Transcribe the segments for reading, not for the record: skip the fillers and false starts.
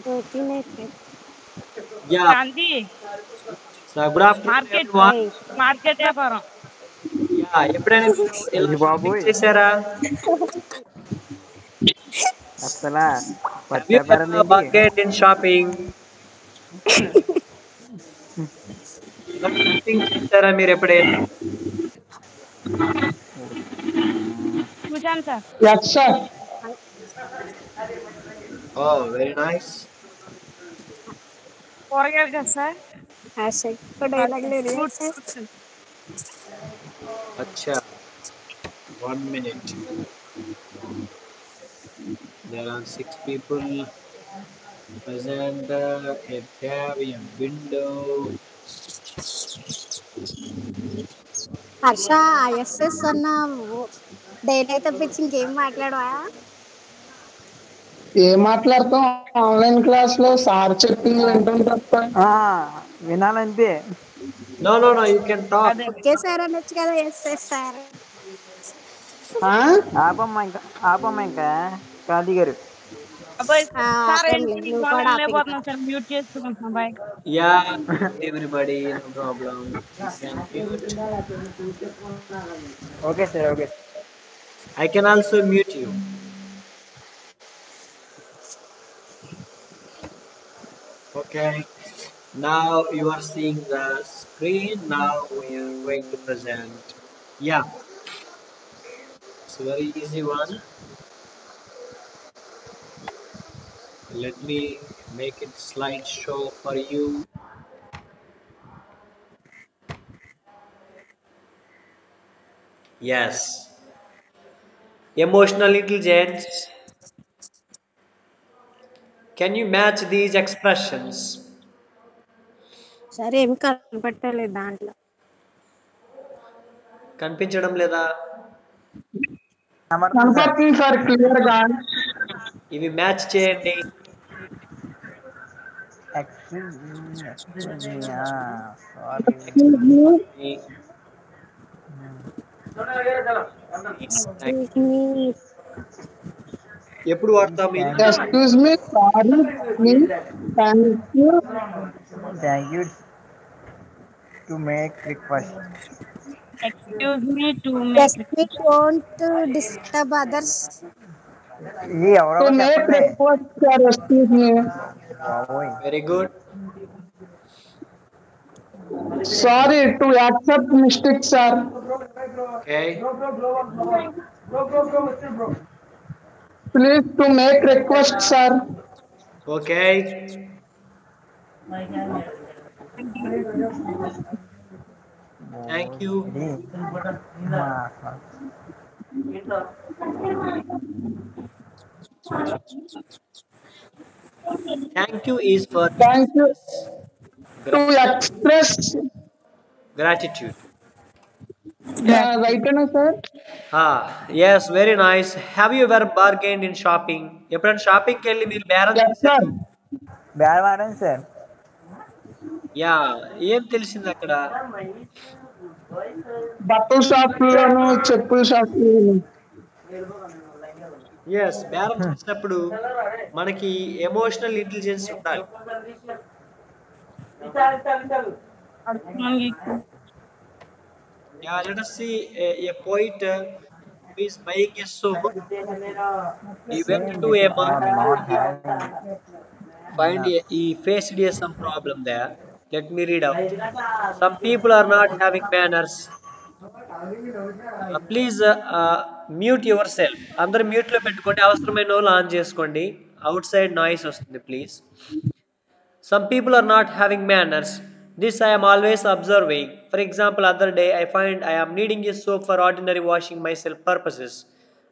दो-तीन है थे। Yeah. శాంతి So good afternoon, market everyone. Hey. Market వ్యాపారం Yeah. ఎప్పుడైనా మీరు ఇలా అయ్యి షాపింగ్ బాబోయ్ చేశారా? అసలా Have you పత్తాపారం ever ఏంటి bargained in shopping? ఇలా షాపింగ్ చేశారా మీరు ఎప్పుడైనా? చూశాను sir Yes, sir. Oh, very nice. కూరగాయలు కదా సార్ ऐसे तो डायलॉग ले रही है ఫ్రూట్స్ ऐसे। Acha. 1 minute. There are 6 people present. A tab, a window. Harsha ISS అన్నావు డైలీ అయితే పిచ్చి ఇంకేం మాట్లాడవా? ఏం మాట్లాడతాం ఆన్లైన్ క్లాస్ లో సార్ చెప్పింది వింటాం తప్ప. ఆ, వినాలంతే No, no, no. You can talk. అదే ఓకే సార్ అనొచ్చు కదా ఎస్ఎస్ సార్. ఆ? ఆపమ్మా ఇంకా గాంధీ గారు అబ్బాయి సార్ ఆపండి, ఏంటి నువ్వు వాళ్ళు కూడా ఆపు ఇంకా. వెళ్ళిపోతున్నాం సార్ మ్యూట్ చేసుకుంటున్నాం bye Yeah. Everybody, no problem. You can mute. Okay sir okay I can also mute you. Okay. Now you are seeing the screen. Now we are going to present. Yeah, it's a very easy one. Let me make it slideshow for you. Yes. Emotional intelligence. Can you match these expressions? సరే ఏమి కనపట్టలేదు దాంట్లో. కనిపించడం లేదా? కనపడుతుంది sir clear గా. ఇవి match చేయండి. Sorry excuse me. ఎప్పుడు వాడతాం ఇది? Excuse me, sorry, please, thank you. Thank you to make request excuse me to just make me don't disturb others. ఇది ఎవరో టు మేక్ చెప్పండి రిక్వెస్ట్ సార్, ఎక్స్క్యూజ్ మీ. బాబోయ్ very good. Sorry, to accept mistake sir. Okay. Please to make request sir. Okay. Thank you. Thank you is for thank you to express. gratitude. Right అనా sir? Yes, very nice. Have you ever bargain in shopping? ఎప్పుడైనా షాపింగ్కి వెళ్ళి మీరు బేరం yes sir. Bad వాడండి sir yeah, ఏం తెలిసింది అక్కడ? బట్టల షాపుల్లోను చెప్పుల షాపుల్లోను. ఎస్, బేరం చేసినప్పుడు మనకి ఎమోషనల్ ఇంటెలిజెన్స్ ఉండాలి. Yeah, let us see a poet who is buying a soap. He went to a market. Not having He faced some problem there. Let me read out. Some people are not having manners. Please mute yourself. అందరు mute లో పెట్టుకోండి, అవసరమైన వాళ్ళు on చేసుకోండి. Out side noise వస్తుంది please. Some people are not having manners. This I am always observing. For example, other day I find I am needing a soap for ordinary washing myself purposes.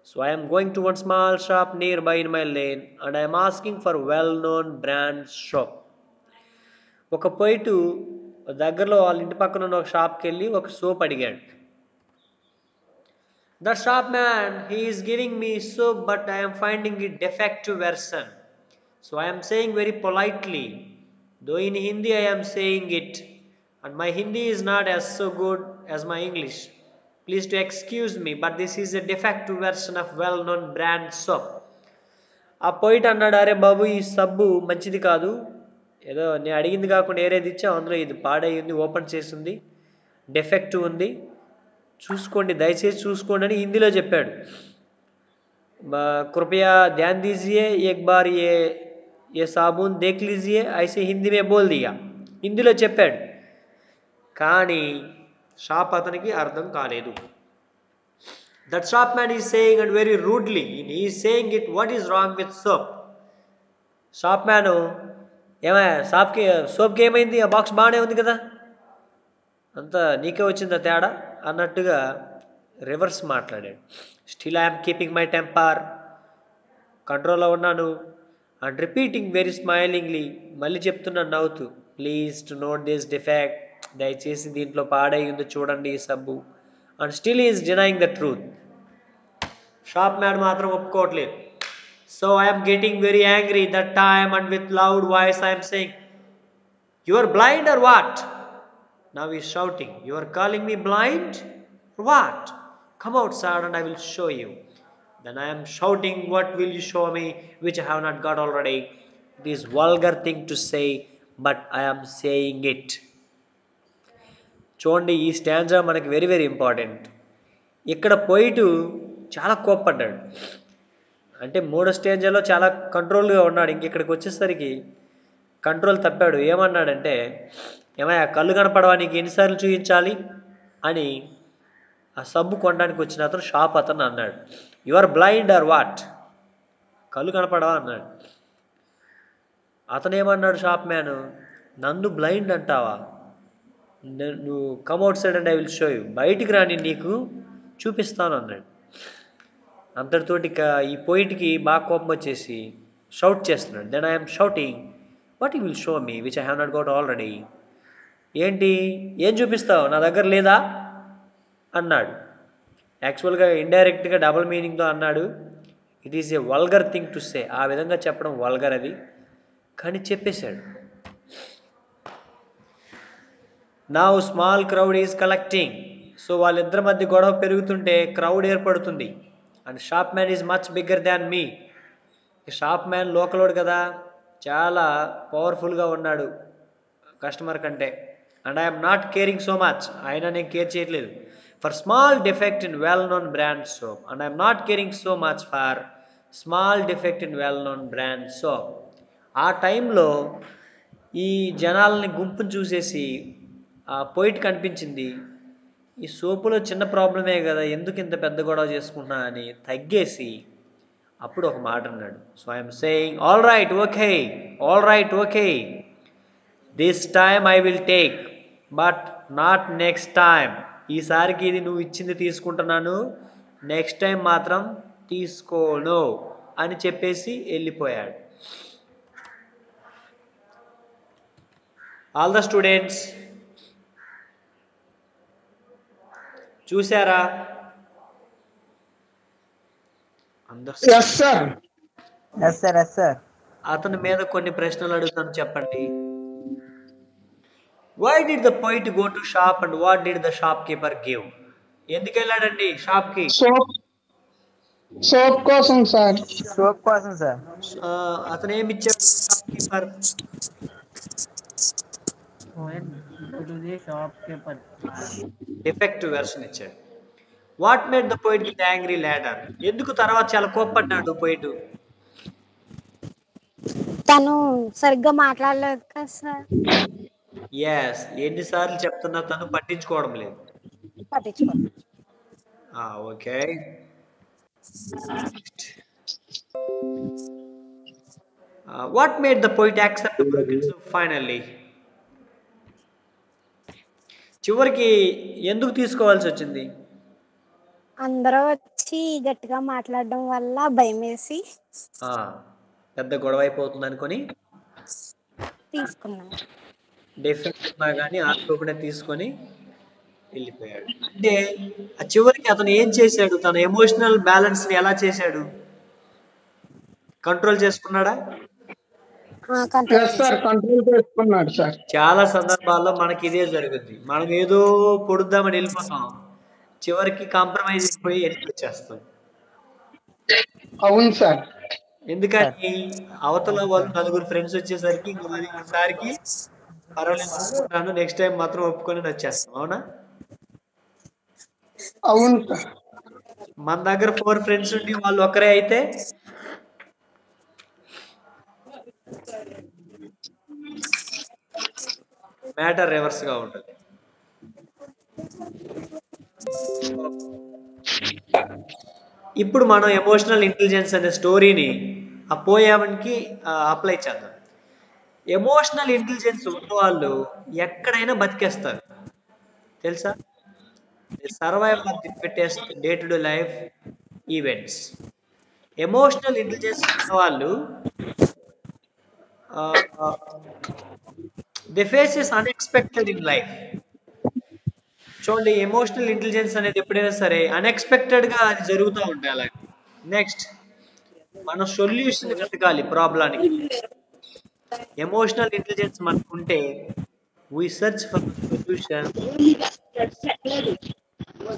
So I am going to one small shop nearby in my lane and I am asking for well-known brand soap. ఒక పోయిటు దగ్గరలో వాళ్ళ ఇంటి పక్కన ఉన్న ఒక షాప్కి వెళ్ళి ఒక సోప్ అడిగాడు. The shopman, he is giving me soap but I am finding it defective version. So I am saying very politely, though in Hindi I am saying it, and my Hindi is not as so good as my English. Please to excuse me, but this is a defective version of well-known brand soap. ఆ poet అన్నాడు, అరే బాబు ఈ సబ్బు మంచిది కాదు, ఏదో నేను అడిగింది కాకుండా ఏరేది ఇచ్చా, అందులో ఇది పాడైంది, ఓపెన్ చేసింది, డెఫెక్ట్ ఉంది, చూసుకోండి దయచేసి చూసుకోండి అని హిందీలో చెప్పాడు. कृपया ध्यान दीजिए एक बार ये साबुन देख लीजिए ऐसे हिंदी में बोल दिया, హిందీలో చెప్పాడు. కానీ షాప్ అతనికి అర్థం కాలేదు. That shop man is saying and very rudely he is saying it, what is wrong with soap. Shop man, ఏమయ్యా సోప్కి ఏమైంది, ఆ బాక్స్ బాగానే ఉంది కదా, అంతా నీకే వచ్చిందా తేడా అన్నట్టుగా రివర్స్ మాట్లాడాడు. Still I'm keeping my temper, కంట్రోల్లో ఉన్నాను. అండ్ రిపీటింగ్ వెరీ స్మైలింగ్లీ, మళ్ళీ చెప్తున్నాను నవ్వుతూ, please to note this defect, దయచేసి దీంట్లో పాడై ఉంది చూడండి ఈ సబ్బు. And still is denying the truth. Shop man మాత్రం ఒప్పుకోవట్లేదు. So I'm getting very angry that time and with loud voice I'm saying, you are blind or what? Now he is shouting, you are calling me blind? What? Come outside and I will show you. Then I am shouting, what will you show me which I have not got already? It is vulgar thing to say, but I am saying it. చూడండి, ఈ stanza మనకి very very important. ఇక్కడ పోయిటు చాలా కోప్పడ్డాడు, అంటే మూడో స్టేంజాలో చాలా కంట్రోల్గా ఉన్నాడు. ఇక్కడికి వచ్చేసరికి కంట్రోల్ తప్పాడు. ఏమన్నాడంటే, ఏమయ్యా కళ్ళు కనపడవా, నీకు ఎన్నిసార్లు చూపించాలి అని ఆ సబ్బు కొనడానికి వచ్చిన అతను షాప్ అతను అన్నాడు. You are blind or what? కళ్ళు కనపడవా అన్నాడు. అతను ఏమన్నాడు షాప్ మ్యాన్, నన్ను బ్లైండ్ అంటావా, నువ్వు come out side and I will show you, బయటికి రాని నీకు చూపిస్తాను అన్నాడు. అంతటితోటి ఈ పోయిట్కి బాగా కోపం వచ్చేసి షౌట్ చేస్తున్నాడు. Then I'm shouting, what you will show me which I have not got already? ఏంటి, ఏం చూపిస్తావు, నా దగ్గర లేదా అన్నాడు. యాక్చువల్గా ఇండైరెక్ట్గా డబుల్ మీనింగ్తో అన్నాడు. It is a vulgar thing to say, ఆ విధంగా చెప్పడం వల్గర్ అది, కానీ చెప్పేశాడు. Now small crowd is collecting, so వాళ్ళిద్దరి మధ్య గొడవ పెరుగుతుంటే క్రౌడ్ ఏర్పడుతుంది. And shop man is much bigger than me, shop man లోకలోడు కదా, చాలా పవర్ఫుల్గా ఉన్నాడు కస్టమర్ కంటే. And I'm not caring so much, అయినా నేను కేర్ చేయట్లేదు. For small defect in well known brand soap, and I'm not caring so much for small defect in well known brand soap. ఆ టైంలో ఈ జనాలని గుంపును చూసేసి ఆ పోయిట్ కనిపించింది, ఈ సోపులో చిన్న ప్రాబ్లమే కదా, ఎందుకు ఇంత పెద్ద గొడవ చేసుకుంటున్నా అని తగ్గేసి అప్పుడు ఒక మాట అన్నాడు. So I'm saying, all right okay, all right okay, this time I will take but not next time, ఈసారికి ఇది నువ్వు ఇచ్చింది తీసుకుంటున్నాను, నెక్స్ట్ టైం మాత్రం తీసుకోను అని చెప్పేసి వెళ్ళిపోయాడు. ఆల్ ద స్టూడెంట్స్ చూసారా? అందరు yes sir. Yes sir, yes sir. అతని మీద కొన్ని ప్రశ్నలు అడుగుతాను, చెప్పండి. Why did the poet go to shop and what did the shopkeeper give? ఎందుకు వెళ్ళాడండి షాప్ కి? సోప్ కోసం సార్. సోప్ కోసం సార్. అతను ఏమి ఇచ్చాడు షాప్ కీపర్? డిఫెక్టివ్ వెర్షన్ ఇచ్చాడు. What made the poet get angry later? ఎందుకు తర్వాత చాలా కోప్పడ్డాడు పోయిట్? తను సరిగ్గా మాట్లాడలేదు కదా సార్. ఎస్, ఎన్నిసార్లు చెప్తున్నా తను పట్టించుకోవడం లేదు. పట్టించుకోండి. Okay, what made the poet accept the broken soap finally? చివరికి ఎందుకు తీసుకోవాల్సి వచ్చింది? అందరూ వచ్చి గట్టిగా మాట్లాడడం వల్ల భయం వేసి పెద్ద గొడవ అయిపోతుంది అనుకొని తీసుకున్నాను. డిఫెక్ట్ ఉన్నా కానీ ఆడుకోకుండా తీసుకొని వెళ్ళిపోయాడు. అంటే ఆ చివరికి అతను ఏం చేశాడు? తన ఎమోషనల్ బ్యాలెన్స్ ని ఎలా చేశాడు? కంట్రోల్ చేసుకున్నాడా? కంట్రోల్ చేసుకున్నాడు సార్. చాలా సందర్భాల్లో మనకి ఇదే జరుగుద్ది. మనం ఏదో పొడుద్దామని వెళ్ళిపోతాం, చివరికి కాంప్రమైజ్ అయిపోయి వెళ్ళి వచ్చేస్తాం. అవును సార్. ఎందుకని అవతల వాళ్ళు నలుగురు ఫ్రెండ్స్ వచ్చేసరికి ఇంక మరి ఈసారికి పర్వాలేదు ఒప్పుకుంటాను, నెక్స్ట్ టైం మాత్రం ఒప్పుకొని వచ్చేస్తాం, అవునా? అవును సార్. మన దగ్గర 4 ఫ్రెండ్స్ ఉండి వాళ్ళు ఒక్కరే అయితే మ్యాటర్ రివర్స్ గా ఉంటుంది. ఇప్పుడు మనం ఎమోషనల్ ఇంటెలిజెన్స్ అనే స్టోరీని ఆ పోయామనికి అప్లై చేద్దాం. ఎమోషనల్ ఇంటెలిజెన్స్ ఉన్న వాళ్ళు ఎక్కడైనా బతికేస్తారు, తెలుసా? Survival of the fittest day to day life events. Emotional intelligence ఉన్న వాళ్ళు they faces unexpected in life. చూడండి, ఎమోషనల్ ఇంటెలిజెన్స్ అనేది ఎప్పుడైనా సరే అన్ఎక్స్పెక్టెడ్ గా అది జరుగుతూ ఉంటాయి అలాంటి. నెక్స్ట్, మనం సొల్యూషన్ వెతకాలి ప్రాబ్లానికి. ఎమోషనల్ ఇంటెలిజెన్స్ మనకుంటే we search for the solution,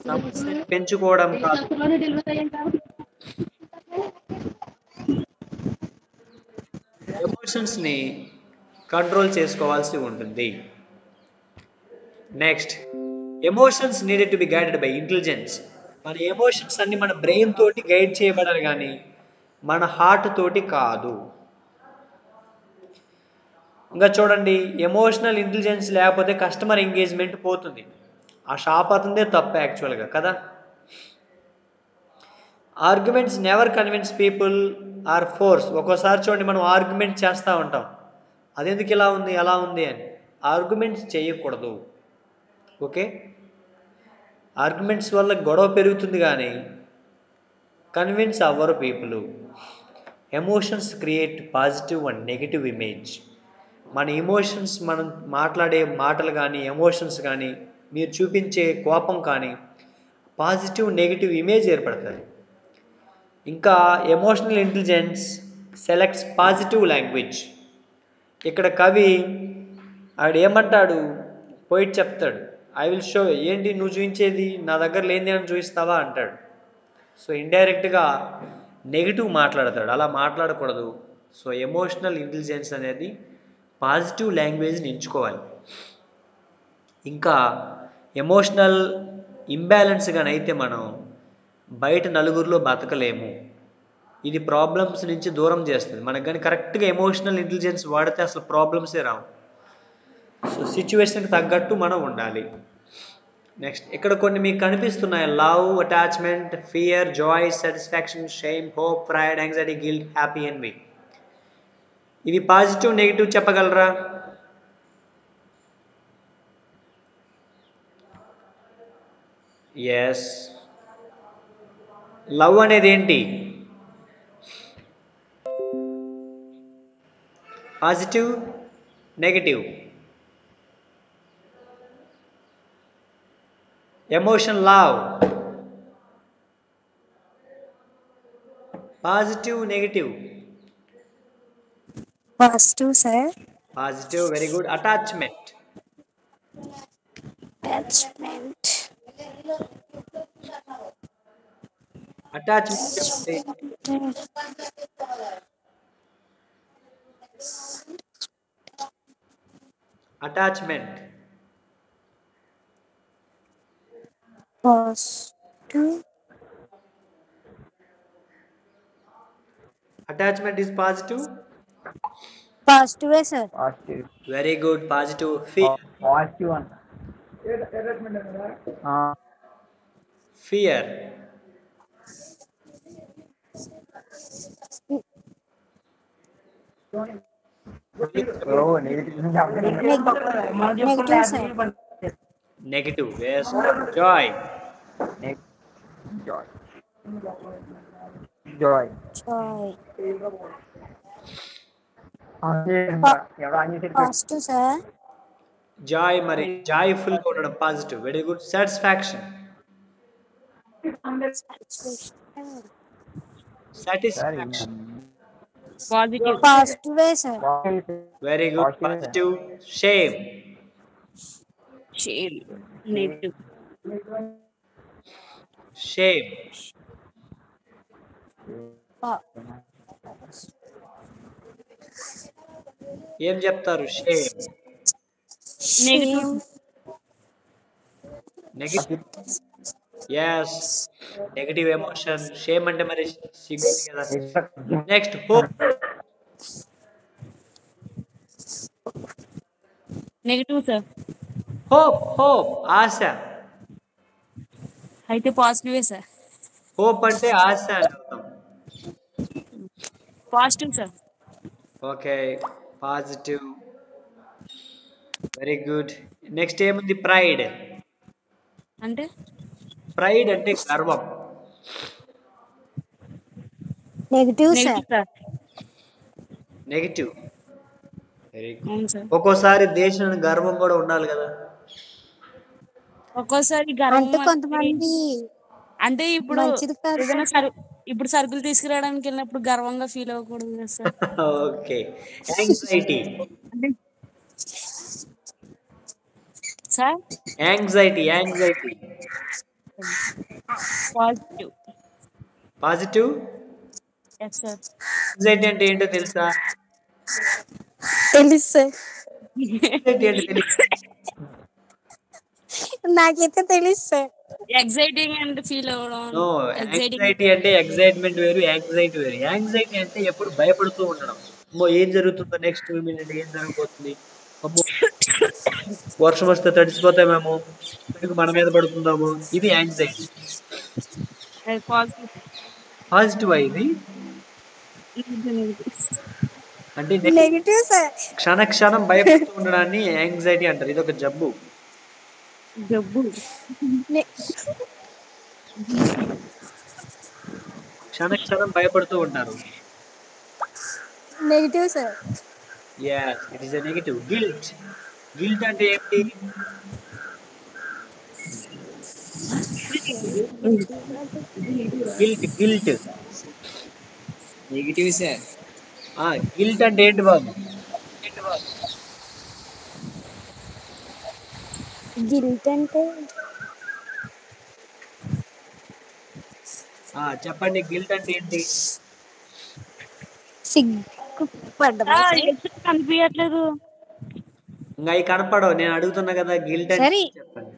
సమస్యని పెంచుకోవడం కాదు. ఎమోషన్స్ ని కంట్రోల్ చేసుకోవాల్సి ఉంటుంది. Next, emotions needed to be guided by intelligence. మన ఎమోషన్స్ అన్ని మన బ్రెయిన్ తోటి గైడ్ చేయబడాలి కానీ మన హార్ట్ తోటి కాదు. ఇంకా చూడండి, ఎమోషనల్ ఇంటెలిజెన్స్ లేకపోతే కస్టమర్ ఎంగేజ్మెంట్ పోతుంది. ఆ షాప్ అతుందే తప్పు యాక్చువల్గా కదా. Arguments never convince people or force. ఒక్కోసారి చూడండి, మనం ఆర్గ్యుమెంట్ చేస్తూ ఉంటాం, అదెందుకు ఇలా ఉంది అలా ఉంది అని. ఆర్గ్యుమెంట్స్ చేయకూడదు, ఓకే? ఆర్గ్యుమెంట్స్ వల్ల గొడవ పెరుగుతుంది కానీ కన్విన్స్ అవ్వరు people. Emotions create positive and negative image. మన ఎమోషన్స్, మనం మాట్లాడే మాటలు కానీ ఎమోషన్స్ కానీ మీరు చూపించే కోపం కానీ పాజిటివ్ నెగిటివ్ ఇమేజ్ ఏర్పడుతుంది. ఇంకా emotional intelligence selects positive language. ఇక్కడ కవి ఆవిడ ఏమంటాడు, పోయిట్ చెప్తాడు, ఐ విల్ షో. ఏంటి నువ్వు చూపించేది, నా దగ్గర లేనిది అని చూపిస్తావా అంటాడు. సో ఇండైరెక్ట్గా నెగిటివ్ మాట్లాడతాడు, అలా మాట్లాడకూడదు. సో ఎమోషనల్ ఇంటెలిజెన్స్ అనేది పాజిటివ్ లాంగ్వేజ్ని ఎంచుకోవాలి. ఇంకా ఎమోషనల్ ఇంబ్యాలెన్స్ కానీ అయితే మనం బయట నలుగురిలో బతకలేము. ఇది ప్రాబ్లమ్స్ నుంచి దూరం చేస్తుంది మనకు. కానీ కరెక్ట్గా ఎమోషనల్ ఇంటెలిజెన్స్ వాడితే అసలు ప్రాబ్లమ్సే రావు. సో సిచ్యువేషన్కి తగ్గట్టు మనం ఉండాలి. నెక్స్ట్, ఇక్కడ కొన్ని మీకు కనిపిస్తున్నాయి: love, attachment, fear, joy, satisfaction, shame, hope, pride, anxiety, guilt, happy and weak. ఇవి పాజిటివ్ నెగిటివ్ చెప్పగలరా? ఎస్. లవ్ అనేది ఏంటి? Positive, negative. Emotion love, positive, negative. Positive sir. Positive, very good. Attachment. Attachment. Attachment చెప్పండి. Attachment. Positive. Attachment is positive. పాజిటివే sir. Positive. Very good, positive. Positive అంట. Fear. Negative sir. Negative. yes. Joy. Joy. Joy. Joy. ఎవరు positive sir. Joy మరి joyful గా ఉండడం positive. Very good. Satisfaction. Satisfaction. Positive. పాజిటివే sir. Very good, positive. Shame. Shame negative. Shame. ఏం చెప్తారు? Shame. Negative. Shame. Negative. Yes, negative emotion. Shame అంటే మరి సిగ్గు కదా. Next hope. Negative sir. Hope, hope ఆశ. అయితే పాజిటివే సార్. హోప్ అంటే ఆశ అని అర్థం. Positive sir. Okay, positive. Very good. Next ఏముంది? ప్రైడ్. అంటే ప్రైడ్ అంటే గర్వం. Negative sir. Negative sir. Negative. Very good. అవును సార్. ఒక్కోసారి దేశానికి గర్వం కూడా ఉండాలి కదా. ఒక్కోసారి గర్వం అంటే కొంతమంది అంటే ఇప్పుడు మంచిది కాదు ఏదైనా సార్. ఇప్పుడు సరుకులు తీసుకురావడానికి వెళ్ళినప్పుడు గర్వంగా ఫీల్ అవ్వకూడదు కదా సార్. ఓకే. యాంగ్జైటీ. అంటే sir anxiety, anxiety. Positive. Positive. Yes sir. Anxiety అంటే ఏంటో తెలుసా? తెలుసు సార్. యాంగ్జైటీ అంటే తెలుసా? నాకైతే తెలుసు సార్. ఎగ్జైటింగ్ అంటే ఫీల్ అవ్వడం. నో, యాంగ్జైటీ అంటే ఎగ్జైట్మెంట్ వేరు, యాంగ్జైటీ వేరు. యాంగ్జైటీ అంటే ఎప్పుడు భయపడుతూ ఉండడం. అమ్మో ఏం జరుగుతుందో, నెక్స్ట్ మినిట్ ఏం జరగబోతుంది, అమ్మో వర్షం వస్తే తడిసిపోతామేమో, పిడుగు మన మీద పడుతుందామో, ఇది యాంగ్జైటీ. పాజిటివ్. పాజిటివ్ ఇది అంటే నెగిటివ్ సార్. క్షణ క్షణం భయపడుతూ ఉండడాన్ని యాంగ్జైటీ అంటారు. ఇది ఒక జబ్బు. జబ్బు. క్షణ క్షణం భయపడుతూ ఉంటారు. Negative sir. yes, it is a negative. Guilt. Guilt అంటే ఏంటి? Guilt, guilt. Negative sir. Guilt అంటే ఏంటి బాబు? గిల్ట్ అంటే చెప్పండి, గిల్ట్ అంటే ఏంటి? సిగ్గుపడ్డా. కనిపించట్లేదు. ఇంకా అవి కనపడవు, నేను అడుగుతున్నా కదా. గిల్ట్ అంటే సరే. చెప్పండి.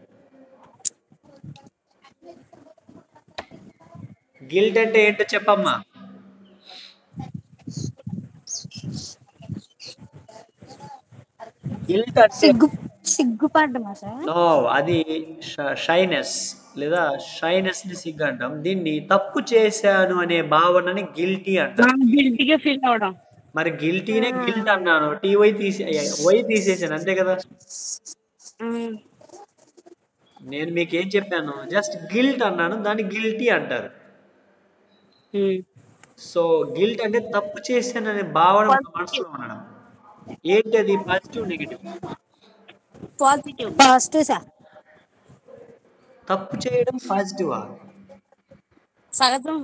గిల్ట్ అంటే ఏంటో చెప్పమ్మా. గిల్ట్ అంటే సిగ్గుపడ్డమా సార్? నో, అది షైనెస్ లేదా షైనెస్ ని సిగ్గు అంటాం. దీన్ని తప్పు చేశాను అనే భావనని గిల్టీ అంటాం. గిల్టీగా ఫీల్ అవడం. మరి గిల్టీనే గిల్ట్ అన్నాను, టీవై వై తీసేసాను, అంతే కదా. నేను మీకు ఏం చెప్పాను? జస్ట్ గిల్ట్ అన్నాను, దాన్ని గిల్టీ అంటారు. సో గిల్ట్ అంటే తప్పు చేశాను అనే భావన మన మనసులో ఉండడం. ఏంటి అది? Positive, negative? Positive. Positive sir. తప్పు చేయడం పాజిటివా? సగతం.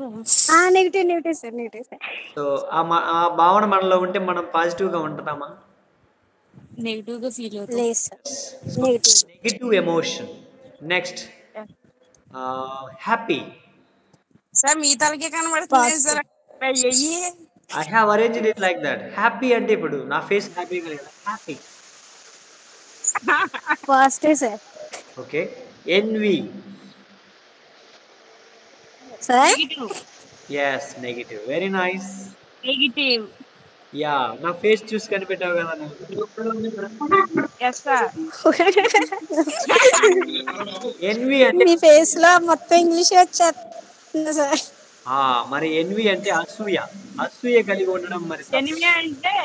Negative. Negative sir. Negative sir. So ఆ భావన మనలో ఉంటే మనం పాజిటివ్ గా ఉంటున్నామా? నెగిటివ్ గా ఫీల్ అవుతాం. లేదు sir. Negative. Negative emotion. Next happy. Sir మీ తలకే కనబడుతుంది sir. I have arranged it like that. Happy అంటే ఇప్పుడు నా ఫేస్ హ్యాపీగా లేదా? Happy. Positive sir. Okay. Envy. Sir. Negative. yes, negative. Very nice. Negative. Yeah, నా ఫేస్ చూసి కనిపెట్టావు కదా నువ్వు. Yes sir. ఎన్వి అంటే మీ ఫేస్ లో మొత్తం ఇంగ్లీష్ వచ్చేస్తుంది సార్. మరి ఎన్వి అంటే అసూయ. అసూయ కలిగి ఉండడం. మరి ఎనిమి అంటే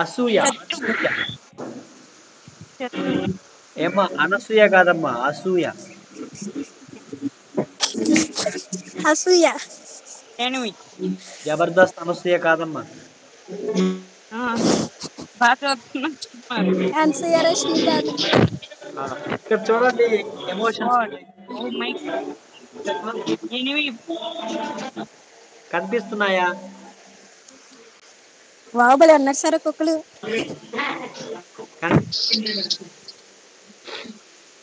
అసూయ. ఏమ్మా, అనసూయ కాదమ్మా, అసూయ. అసూయ. ఎనిమి. జబర్దస్త్ అనసూయ కాదమ్మా. అనసూయ రష్మి కాదు. ఇక్కడ చూడండి, ఎమోషన్స్ కనిపిస్తున్నాయా? బాహుబలి అన్నారు సార్ ఒక్కొక్కరు.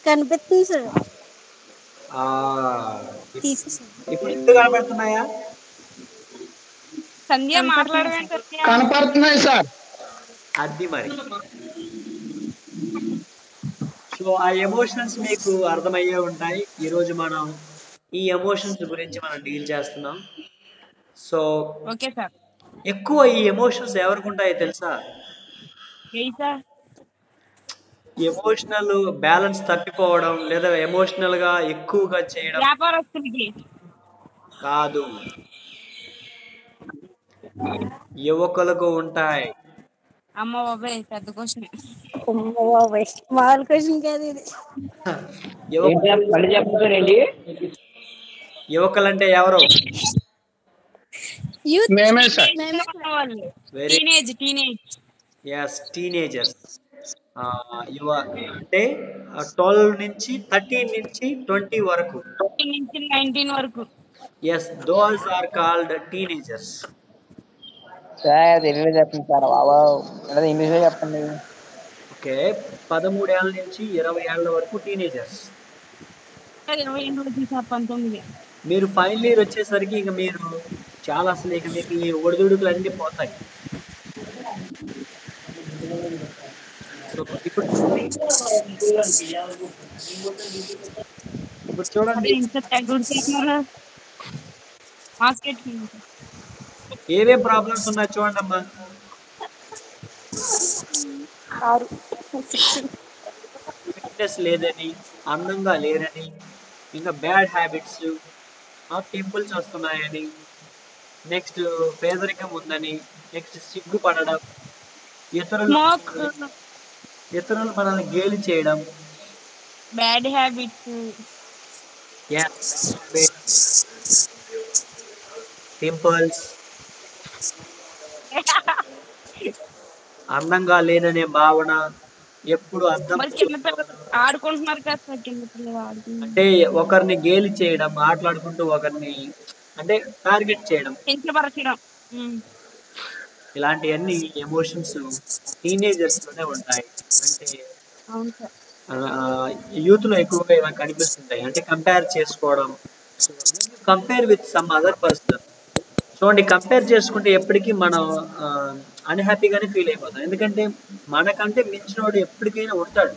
కనిపిస్తుంది సార్. ఇప్పుడు ఇప్పుడు కనబడుతున్నాయా? సంధ్య మాట్లాడవేంటి సంధ్య? కనపడుతున్నాయి సార్. అది మరి. సో ఆ ఎమోషన్స్ మీకు అర్థమయ్యే ఉంటాయి. ఈరోజు మనం ఈ ఎమోషన్స్ గురించి మనం డీల్ చేస్తున్నాం. So okay sir. ఎక్కువ ఈ ఎమోషన్స్ ఎవరికి ఉంటాయో తెలుసా? ఏ సార్? ఎమోషనల్ బ్యాలెన్స్ తప్పిపోవడం లేదా ఎమోషనల్ గా ఎక్కువగా చేయడం వ్యాపారస్తులకి. కాదు, యువకులకు ఉంటాయి. అమ్మ బాబాయ్ పెద్ద క్వశ్చన్. మామూలు క్వశ్చన్ కాదు ఇది. మళ్ళీ చెప్తారండి. యువకులంటే ఎవరు? యూత్ మేమే సార్. వాళ్ళు వెరీ టీనేజ్ ఎస్, టీనేజర్స్. యువ అంటే 12 నుంచి 13 నుంచి 20 వరకు. 18 నుంచి 19 వరకు. Yes, those are called teenagers. Sir తెలుగులో చెప్పండి సార్. బాబా లేదా ఇంగ్లీష్లో చెప్పండి. ఓకే, 13 ఏళ్ళ నుంచి 20 ఏళ్ళ వరకు టీనేజర్స్. 20 నుంచి 19. మీరు ఫైనల్ ఇయర్ వచ్చేసరికి ఇక మీరు చాలా అసలు ఇక మీకు ఈ ఒడిదుడుకులు అన్నీ పోతాయి. సో ఇప్పుడు చూడండి ఇంత గుడ్ చేస్తున్నారు. మార్కెట్ ఏవే ప్రాబ్లమ్స్ ఉన్నాయో చూడండి అమ్మా. ఫిట్నెస్ లేదని, అందంగా లేరని, ఇంకా బ్యాడ్ హ్యాబిట్స్, పింపుల్స్ వస్తున్నాయని, నెక్స్ట్ పేదరికం ఉందని, నెక్స్ట్ సిగ్గుపడడం, స్మోక్, ఇతరులు మనల్ని గేలి చేయడం, బ్యాడ్ హ్యాబిట్స్, పింపుల్స్, అందంగా లేననే భావన, ఎప్పుడు అర్థం మరి చిన్నపిల్లలు ఆడుకుంటున్నారు కదా సార్, చిన్నపిల్లలు ఆడుకుంటున్నారు. అంటే ఒకరిని గేలి చేయడం, మాట్లాడుకుంటూ ఒకరిని అంటే టార్గెట్ చేయడం, కించపరచడం. ఇలాంటివన్నీ ఎమోషన్స్ టీనేజర్స్ లోనే ఉంటాయి. అంటే అవును సార్. యూత్ లో ఎక్కువగా ఇలా కనిపిస్తుంటాయి. అంటే కంపేర్ చేసుకోవడం, compare with some other person. చూడండి, కంపేర్ చేసుకుంటే ఎప్పటికీ మనం అన్హ్యాపీగానే ఫీల్ అయిపోతాం. ఎందుకంటే మనకంటే మించినోడు ఎప్పటికైనా ఉంటాడు.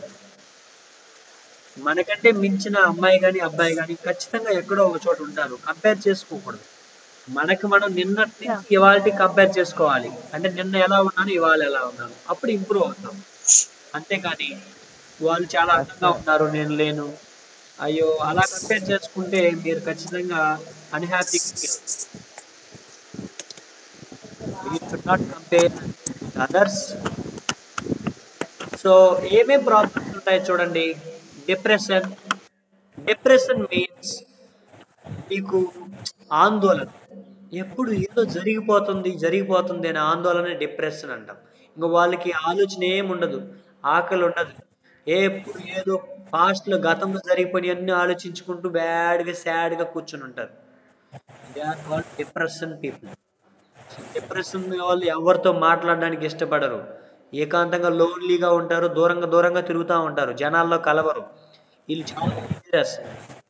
మనకంటే మించిన అమ్మాయి కానీ అబ్బాయి కానీ ఖచ్చితంగా ఎక్కడో ఒక చోట ఉంటారు. కంపేర్ చేసుకోకూడదు. మనకి మనం నిన్నటి నుంచి ఇవాళ కంపేర్ చేసుకోవాలి. అంటే నిన్న ఎలా ఉన్నాను, ఇవాళ ఎలా ఉన్నాను, అప్పుడు ఇంప్రూవ్ అవుతాం. అంతేకాని వాళ్ళు చాలా అందంగా ఉన్నారు, నేను లేను, అయ్యో అలా కంపేర్ చేసుకుంటే మీరు ఖచ్చితంగా unhappy. We should not compare with others. So ఏమేం ప్రాబ్లమ్స్ ఉంటాయి చూడండి. డిప్రెషన్. డిప్రెషన్ మీన్స్ మీకు ఆందోళన, ఎప్పుడు ఏదో జరిగిపోతుంది అనే ఆందోళన డిప్రెషన్ అంటాం. ఇంకా వాళ్ళకి ఆలోచన ఏమి ఉండదు, ఆకలి ఉండదు, ఎప్పుడు ఏదో పాస్ట్లో గతంలో జరిగిపోయి అన్ని ఆలోచించుకుంటూ బ్యాడ్గా సాడ్గా కూర్చుని ఉంటారు. They are called depression people. Depression వాళ్ళు ఎవరితో మాట్లాడడానికి ఇష్టపడరు, ఏకాంతంగా లోన్లీగా ఉంటారు, దూరంగా తిరుగుతూ ఉంటారు, జనాల్లో కలవరు. వీళ్ళు చాలా డేంజరస్.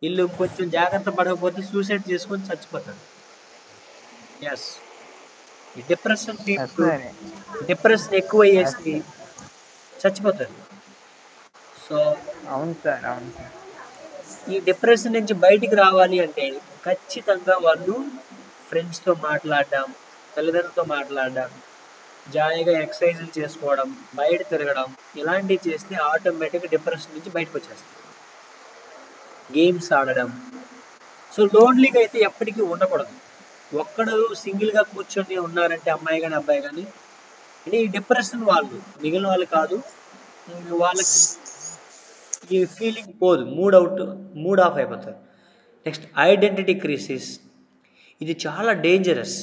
వీళ్ళు కొంచెం జాగ్రత్త పడకపోతే సూసైడ్ చేసుకొని చచ్చిపోతారు. ఎస్, ఈ డిప్రెషన్ పీపుల్ డిప్రెషన్ ఎక్కువ చేసి చచ్చిపోతారు. సో అవును సార్, అవును సార్. ఈ డిప్రెషన్ నుంచి బయటికి రావాలి అంటే ఖచ్చితంగా వాళ్ళు ఫ్రెండ్స్తో మాట్లాడడం, తల్లిదండ్రులతో మాట్లాడడం, జాయిగా ఎక్సర్సైజులు చేసుకోవడం, బయట తిరగడం, ఇలాంటివి చేస్తే ఆటోమేటిక్గా డిప్రెషన్ నుంచి బయటకు వచ్చేస్తారు. గేమ్స్ ఆడడం. సో లోన్లీగా అయితే ఎప్పటికీ ఉండకూడదు. ఒక్కడు సింగిల్గా కూర్చొని ఉన్నారంటే అమ్మాయి కానీ అబ్బాయి కానీ, అంటే ఈ డిప్రెషన్ వాళ్ళు, మిగిలిన వాళ్ళు కాదు, వాళ్ళకి ఈ ఫీలింగ్ పోదు, మూడ్ ఆఫ్ అయిపోతారు. Next identity crisis. ఇది చాలా డేంజరస్.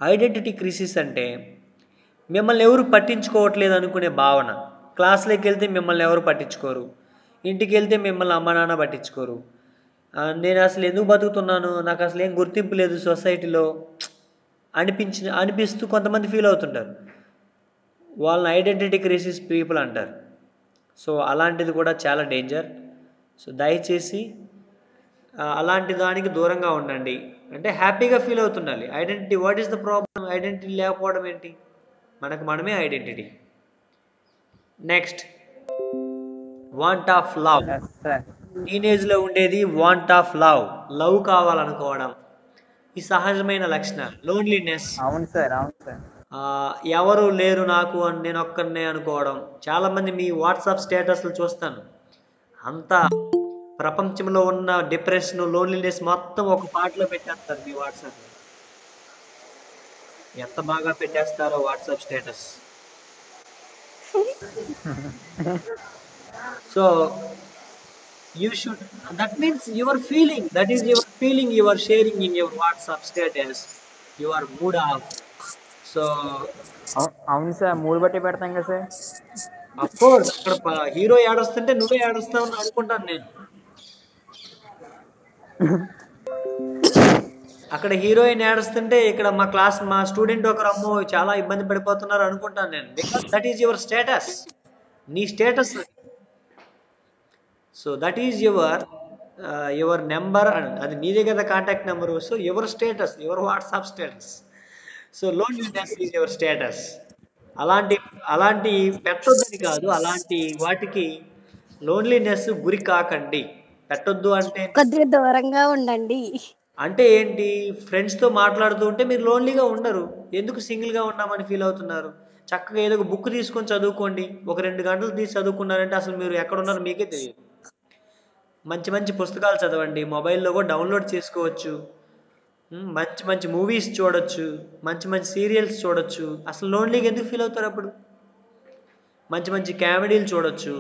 ఐడెంటిటీ క్రైసిస్ అంటే మిమ్మల్ని ఎవరు పట్టించుకోవట్లేదు అనుకునే భావన. క్లాస్లోకి వెళ్తే మిమ్మల్ని ఎవరు పట్టించుకోరు, ఇంటికి వెళ్తే మిమ్మల్ని అమ్మ నాన్న పట్టించుకోరు, నేను అసలు ఎందుకు బతుకుతున్నాను, నాకు అసలు ఏం గుర్తింపు లేదు సొసైటీలో అనిపిస్తూ కొంతమంది ఫీల్ అవుతుంటారు. వాళ్ళని ఐడెంటిటీ క్రైసిస్ పీపుల్ అంటారు. సో అలాంటిది కూడా చాలా డేంజర్. సో దయచేసి అలాంటి దానికి దూరంగా ఉండండి. అంటే హ్యాపీగా ఫీల్ అవుతుండాలి. Identity what is the problem? Identity లేకపోవడం ఏంటి? మనకు మనమే identity. Next want of love. Yes sir. టీనేజ్లో ఉండేది వాంట్ ఆఫ్ లవ్, లవ్ కావాలనుకోవడం. ఈ సహజమైన లక్షణాలు. లోన్లీనెస్, అవును సార్, అవును సార్. ఎవరు లేరు నాకు అని నేను ఒక్కరినే అనుకోవడం. చాలామంది మీ వాట్సాప్ స్టేటస్లు చూస్తాను, అంతా ప్రపంచంలో ఉన్న డిప్రెషన్, లోన్లీనెస్ మొత్తం ఒక పాటలో పెట్టేస్తారు మీ వాట్సాప్లో. ఎంత బాగా పెట్టేస్తారో WhatsApp status. So you should, that means your feeling, that is your feeling you are sharing in your WhatsApp status, your mood off. So అవును సార్, మూడు బట్టి పెడతాం కదా సార్. of course అక్కడ హీరో ఏడుస్తుంటే నువ్వే ఏడుస్తావు అని అనుకుంటాను నేను. అక్కడ హీరోయిన్ ఏడుస్తుంటే ఇక్కడ మా స్టూడెంట్ ఒకరు అమ్మో చాలా ఇబ్బంది పడిపోతున్నారు అనుకుంటాను నేను. Because that is your status, నీ status. So that is your number, అది నీదే కదా contact number. So your status, your WhatsApp status. So loneliness is your status. అలాంటి అలాంటి పెట్టొద్దని కాదు, అలాంటి వాటికి లోన్లీనెస్ గురి కాకండి. పెట్టొద్దు అంటే కొద్దిగా దూరంగా ఉండండి. అంటే ఏంటి? ఫ్రెండ్స్తో మాట్లాడుతూ ఉంటే మీరు లోన్లీగా ఉండరు. ఎందుకు సింగిల్గా ఉన్నామని ఫీల్ అవుతున్నారు? చక్కగా ఏదో ఒక బుక్ తీసుకొని చదువుకోండి. ఒక 2 గంటలు తీసి చదువుకున్నారంటే అసలు మీరు ఎక్కడున్నారో మీకే తెలియదు. మంచి మంచి పుస్తకాలు చదవండి. మొబైల్లో కూడా డౌన్లోడ్ చేసుకోవచ్చు. మంచి మంచి మూవీస్ చూడొచ్చు, మంచి మంచి సీరియల్స్ చూడొచ్చు. అసలు లోన్లీగా ఎందుకు ఫీల్ అవుతారు అప్పుడు? మంచి మంచి కామెడీలు చూడొచ్చు.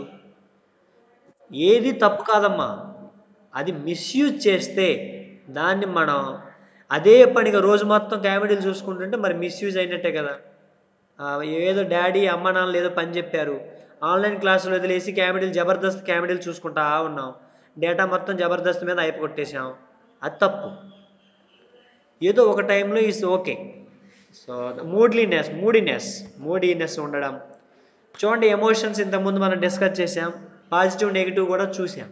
ఏది తప్పు కాదమ్మా. అది మిస్యూజ్ చేస్తే దాన్ని మనం అదే పనిగా రోజు మొత్తం కామెడీలు చూసుకుంటుంటే మరి మిస్యూజ్ అయినట్టే కదా. ఏదో డాడీ అమ్మ నాన్నలు ఏదో పని చెప్పారు, ఆన్లైన్ క్లాసులు వదిలేసి జబర్దస్త్ కామెడీలు చూసుకుంటా ఉన్నాం. డేటా మొత్తం జబర్దస్త్ మీద అయిపోగొట్టేసాం. అది తప్పు. ఏదో ఒక టైంలో ఈస్ ఓకే. సో మూడీనెస్ ఉండడం. చూడండి, ఎమోషన్స్ ఇంతకుముందు మనం డిస్కస్ చేసాం, పాజిటివ్ నెగిటివ్ కూడా చూసాం.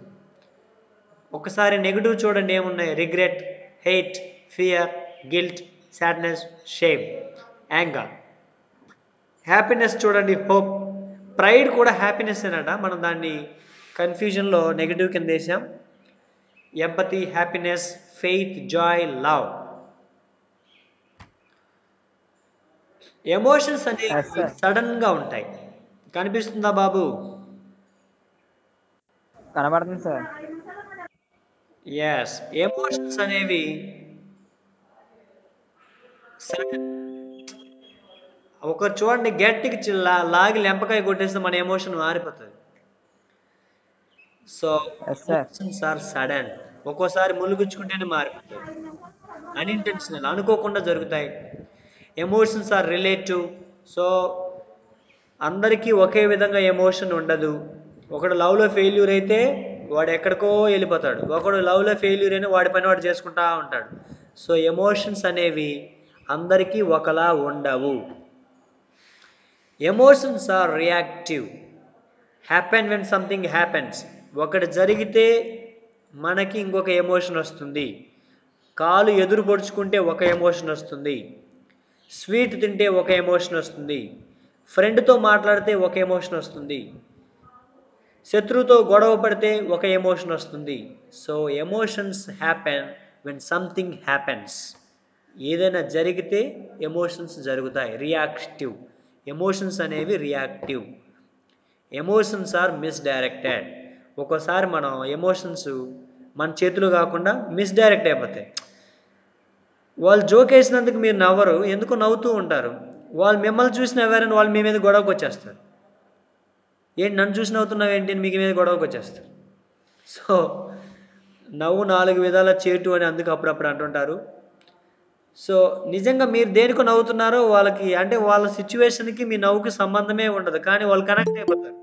ఒకసారి నెగిటివ్ చూడండి, ఏమున్నాయి? Regret, hate, fear, guilt, sadness, shame, anger. Happiness చూడండి, హోప్. ప్రైడ్ కూడా హ్యాపీనెస్ అనట, మనం దాన్ని కన్ఫ్యూజన్లో నెగిటివ్ కింద వేసాం. Empathy, happiness, faith, joy, love. Emotions అనేవి సడన్గా ఉంటాయి. కనిపిస్తుందా బాబు? కనబడుతుంది సార్. ఎస్, ఎమోషన్స్ అనేవి సడన్. ఒకరు చూడండి, గట్టికి లాగి లెంపకాయ కొట్టేస్తే మన ఎమోషన్ మారిపోతుంది. So emotions are sudden. ఒక్కోసారి ములుగుచ్చుకుంటేనే మారిపోతుంది. అన్ఇంటెన్షనల్, అనుకోకుండా జరుగుతాయి. Emotions are relative. సో అందరికీ ఒకే విధంగా ఎమోషన్ ఉండదు. ఒకడు లవ్లో ఫెయిల్యూర్ అయితే వాడు ఎక్కడికో వెళ్ళిపోతాడు, ఒకడు లవ్లో ఫెయిల్యూర్ అయినా వాడి పని వాడు చేసుకుంటా ఉంటాడు. సో ఎమోషన్స్ అనేవి అందరికీ ఒకలా ఉండవు. Emotions are reactive. Happen when something happens. ఒకటి జరిగితే మనకి ఇంకొక ఎమోషన్ వస్తుంది. కాలు ఎదురు పొడుచుకుంటే ఒక ఎమోషన్ వస్తుంది, స్వీట్ తింటే ఒక ఎమోషన్ వస్తుంది, ఫ్రెండ్తో మాట్లాడితే ఒక ఎమోషన్ వస్తుంది, శత్రువుతో గొడవ పడితే ఒక ఎమోషన్ వస్తుంది. So emotions happen when something happens. ఏదైనా జరిగితే ఎమోషన్స్ జరుగుతాయి. రియాక్టివ్. ఎమోషన్స్ అనేవి రియాక్టివ్. Emotions are misdirected. ఒక్కోసారి మనం ఎమోషన్స్ మన చేతులు కాకుండా మిస్డైరెక్ట్ అయిపోతాయి. వాళ్ళు జోక్ వేసినందుకు మీరు నవ్వరు, ఎందుకు నవ్వుతూ ఉంటారు. వాళ్ళు మిమ్మల్ని చూసి నవ్వారని వాళ్ళు మీ మీద గొడవకు వచ్చేస్తారు. ఏంటి నన్ను చూసి నవ్వుతున్నావు ఏంటి అని మీకు మీద గొడవకు వచ్చేస్తారు. సో నవ్వు 4 విధాల చేటు అని అందుకు అప్పుడప్పుడు అంటుంటారు. సో నిజంగా మీరు దేనికో నవ్వుతున్నారో వాళ్ళకి, అంటే వాళ్ళ సిచ్యువేషన్కి మీ నవ్వుకి సంబంధమే ఉండదు, కానీ వాళ్ళు కనెక్ట్ అయిపోతారు.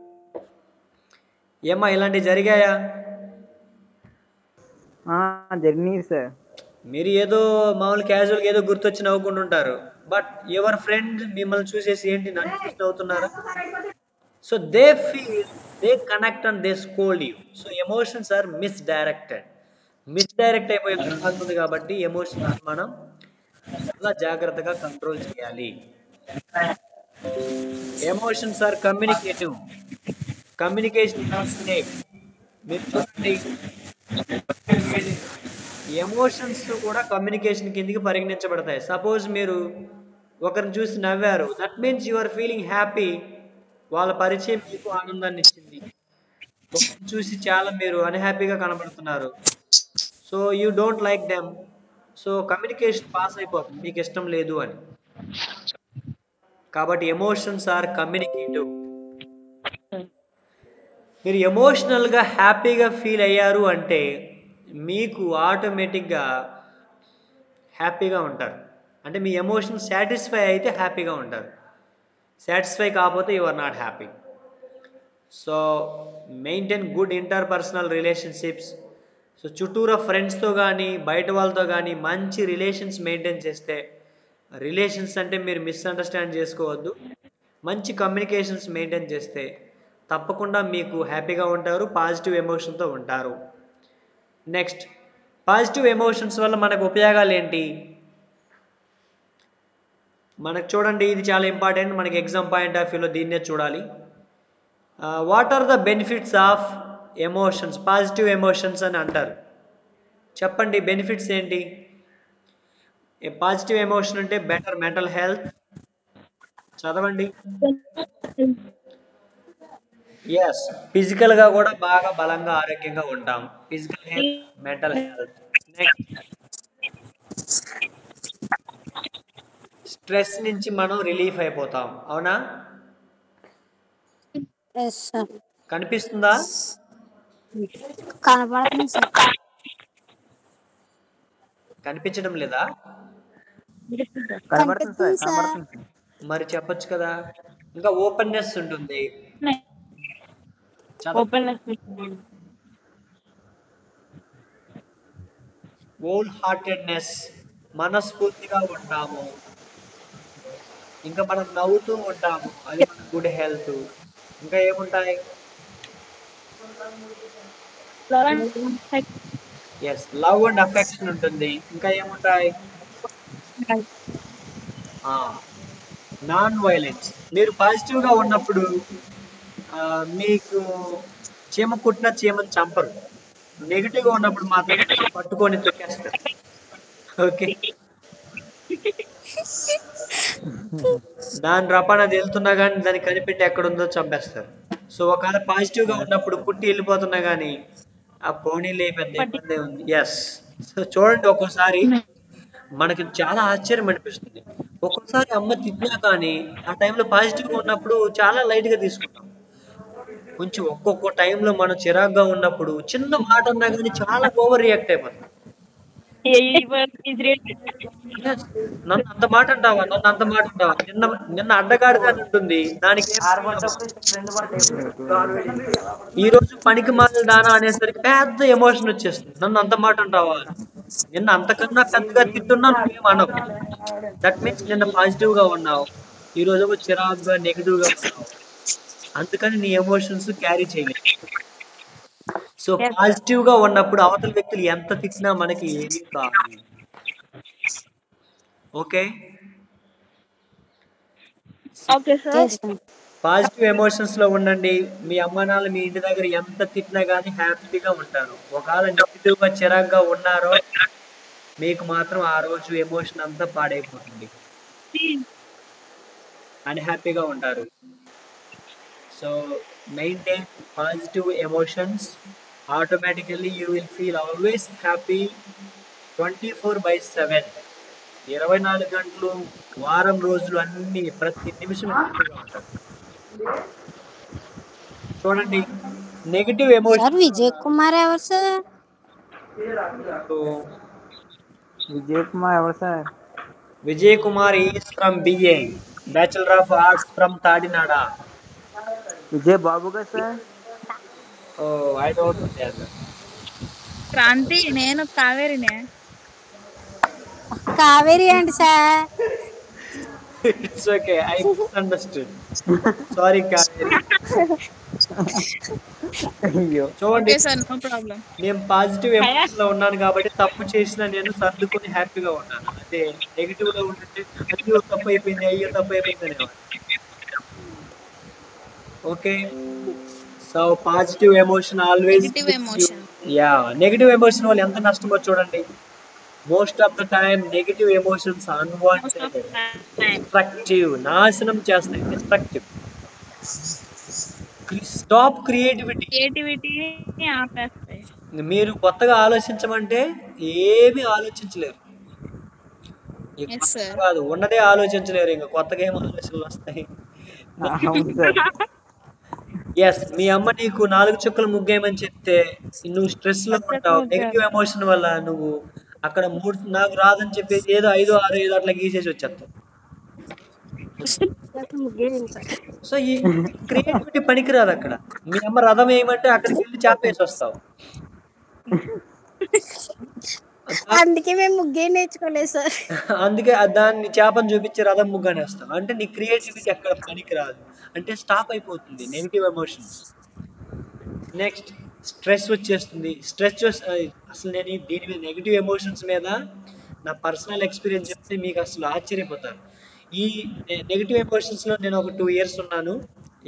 ఏమ్మా ఇలాంటివి జరిగాయా? జరిగినాయి సార్. మీరు ఏదో మామూలు క్యాజువల్గా ఏదో గుర్తొచ్చి నవ్వుకుంటుంటారు, బట్ యువర్ ఫ్రెండ్ మిమ్మల్ని చూసేసి ఏంటి నన్ను చూసి నవ్వుతున్నారా? So they feel, they connect and they scold you. So emotions are misdirected. Misdirect అయిపోయే ప్రమాదం ఉంది కాబట్టి ఎమోషన్స్ మనం చాలా జాగ్రత్తగా కంట్రోల్ చేయాలి. Emotions are communicative. కమ్యూనికేషన్ మీరు చూడండి, ఎమోషన్స్ కూడా కమ్యూనికేషన్ కిందికి పరిగణించబడతాయి. సపోజ్ మీరు ఒకరిని చూసి నవ్వారు, that means you are feeling happy. వాళ్ళ పరిచయం మీకు ఆనందాన్ని ఇచ్చింది. ఒకరిని చూసి చాలా మీరు అన్హ్యాపీగా కనబడుతున్నారు, so you don't like them, so communication pass అయిపోతుంది మీకు ఇష్టం లేదు అని. కాబట్టి ఎమోషన్స్ ఆర్ కమ్యూనికేటివ్. మీరు ఎమోషనల్గా హ్యాపీగా ఫీల్ అయ్యారు అంటే మీకు ఆటోమేటిక్గా హ్యాపీగా ఉంటారు. అంటే మీ ఎమోషన్ సాటిస్ఫై అయితే హ్యాపీగా ఉంటారు. సాటిస్ఫై కాకపోతే you are not happy. So maintain good interpersonal relationships. So చుట్టూరా ఫ్రెండ్స్తో కానీ బయట వాళ్ళతో కానీ మంచి రిలేషన్స్ మెయింటైన్ చేస్తే, రిలేషన్స్ అంటే మీరు మిస్అండర్స్టాండ్ చేసుకోవద్దు, మంచి కమ్యూనికేషన్స్ మెయింటైన్ చేస్తే తప్పకుండా మీకు హ్యాపీగా ఉంటారు, పాజిటివ్ ఎమోషన్తో ఉంటారు. నెక్స్ట్, పాజిటివ్ ఎమోషన్స్ వల్ల మనకు ఉపయోగాలు ఏంటి? మనకు చూడండి, ఇది చాలా ఇంపార్టెంట్, మనకి ఎగ్జామ్ పాయింట్ ఆఫ్ వ్యూలో దీన్నే చూడాలి. What are the benefits of emotions, positive emotions అని అంటారు. చెప్పండి బెనిఫిట్స్ ఏంటి? పాజిటివ్ ఎమోషన్ అంటే బెటర్ మెంటల్ హెల్త్. చదవండి. ఎస్, ఫిజికల్గా కూడా బాగా బలంగా ఆరోగ్యంగా ఉంటాం. Physical health, mental health. Next, stress నుంచి మనం రిలీఫ్ అయిపోతాం. అవునా? Yes sir. కనిపిస్తుందా? కనపడుతుంది సార్. కనిపించడం లేదా? కనిపిస్తుంది సార్. మరి చెప్పొచ్చు కదా. ఇంకా ఓపెన్నెస్ ఉంటుంది. హోల్ హార్టెడ్నెస్, మనస్ఫూర్తిగా ఉంటాము. ఇంకా మనం నవ్వుతూ ఉంటాము, అది మన గుడ్ హెల్త్. ఇంకా ఏముంటాయి? ఎస్, లవ్ అండ్ అఫెక్షన్ ఉంటుంది. ఇంకా ఏముంటాయి? Non violence. మీరు పాజిటివ్గా ఉన్నప్పుడు మీకు చీమ కుట్టిన చీమని చంపరు. నెగిటివ్గా ఉన్నప్పుడు మాత్రం పట్టుకొని తొక్కేస్తారు. ఓకే, దాని రపాన వెళ్తున్నా కానీ దాన్ని కనిపెట్టి ఎక్కడుందో చంపేస్తారు. సో ఒకవేళ పాజిటివ్గా ఉన్నప్పుడు కుట్టి వెళ్ళిపోతున్నా కానీ ఆ పోనీలే, పెద్ద ఇబ్బంది ఉంది. ఎస్. సో చూడండి, ఒక్కోసారి మనకి చాలా ఆశ్చర్యం అనిపిస్తుంది. ఒక్కోసారి అమ్మ తిట్టినా కానీ ఆ టైంలో పాజిటివ్గా ఉన్నప్పుడు చాలా లైట్గా తీసుకుంటాం. కొంచెం ఒక్కొక్క టైంలో మనం చిరాగ్గా ఉన్నప్పుడు చిన్న మాట అన్నా కానీ చాలా ఓవర్ రియాక్ట్ అయిపోతాం. నన్ను అంత మాట అంటావా, నన్ను అంత మాట అంటావా, నిన్న నిన్న అడ్డగాడుగా ఉంటుంది, దానికి ఈ రోజు పనికి మాలిన దానా అనేసరికి పెద్ద ఎమోషన్ వచ్చేస్తుంది. నన్ను అంత మాట అంటావా, నిన్న అంతకన్నా పెద్దగా తిట్టున్నా నువ్వేం అనవు. దట్ మీన్స్ నిన్న పాజిటివ్ గా ఉన్నావు, ఈ రోజు చిరాగ్గా నెగిటివ్ గా ఉన్నావు. అందుకని నీ ఎమోషన్స్ క్యారీ చేయలేదు. సో పాజిటివ్ గా ఉన్నప్పుడు అవతల వ్యక్తులు ఎంత తిట్టినా మనకి ఏమీ కాదు. ఓకే, పాజిటివ్ ఎమోషన్స్ లో ఉండండి. మీ అమ్మ నాన్న మీ ఇంటి దగ్గర ఎంత తిట్టినా కానీ హ్యాపీగా ఉంటారు. ఒకవేళ నెగిటివ్ గా చిరాగ్గా ఉన్నారో మీకు మాత్రం ఆ రోజు ఎమోషన్ అంతా పాడైపోతుంది, అన్హ్యాపీగా ఉంటారు. So maintain positive emotions, automatically you will feel always happy 24/7. 24 గంటలు, వారం రోజులు అన్ని ప్రతి నిమిషం హ్యాపీగా ఉంటారు. చూడండి, నెగిటివ్ ఎమోషన్. విజయ్ కుమార్ ఎవరు సార్? Vijay Kumar is from BA, bachelor of arts from Tadinada. Vijay Babu కదా సార్? Oh, I don't know. Kranthi, నేను కావేరినే. కావేరి అండి sir. It's okay, I understood. Sorry Kaveri. అయ్యో చూడండి, ఓకే సార్, నో ప్రాబ్లం. నేను పాజిటివ్ ఎమోషన్ లో ఉన్నాను కాబట్టి తప్పు చేసిన నేను సర్దుకొని హ్యాపీగా ఉన్నాను. అదే నెగిటివ్ లో ఉంటుంటే అయ్యో తప్పు అయిపోయింది, అయ్యో తప్పు అయిపోయింది అనేవాడు. Okay, so positive emotion always negative gives you. Emotion. Yeah, negative emotion వల్ల ఎంత నష్టమో చూడండి. Most of the time negative emotions most of unwanted, time destructive, నాశనం చేస్తాయి. డిస్ట్రక్టివ్. Stop creativity. క్రియేటివిటీని ఆపేస్తాయి. మీరు కొత్తగా ఆలోచించమంటే ఏమీ ఆలోచించలేరు. ఈ ఎస్ కొత్తగా సార్. కాదు, ఉన్నదే ఆలోచించలేరు. ఇంకా కొత్తగా ఏం ఆలోచనలు వస్తాయి? అవును సార్. ఎస్, మీ అమ్మ నీకు 4 చుక్కల ముగ్గేయమని చెప్తే నువ్వు స్ట్రెస్ లో ఉంటావు. నెగిటివ్ ఎమోషన్ వల్ల నువ్వు అక్కడ 3 నాకు రాదని చెప్పేసి ఏదో 5, 6, 5 అట్లా గీసేసి వచ్చేస్తావు. సో ఈ క్రియేటివిటీ పనికిరాదు అక్కడ. మీ అమ్మ రథం వేయమంటే అక్కడికి వెళ్ళి చాపేసి వస్తావు. అందుకే మేము ముగ్గే నేర్చుకోలేదు సార్. అందుకే దాన్ని చేపను చూపించి రథం ముగ్గనేస్తాం. అంటే నీ క్రియేటివిటీ అక్కడ పనికిరాదు, అంటే స్టాప్ అయిపోతుంది నెగిటివ్ ఎమోషన్స్. నెక్స్ట్ స్ట్రెస్ వచ్చేస్తుంది. అసలు నేను దీని మీద నెగిటివ్ ఎమోషన్స్ మీద నా పర్సనల్ ఎక్స్పీరియన్స్ చెప్తే మీకు అసలు ఆశ్చర్యపోతారు. ఈ నెగిటివ్ ఎమోషన్స్ లో నేను ఒక 2 years ఉన్నాను.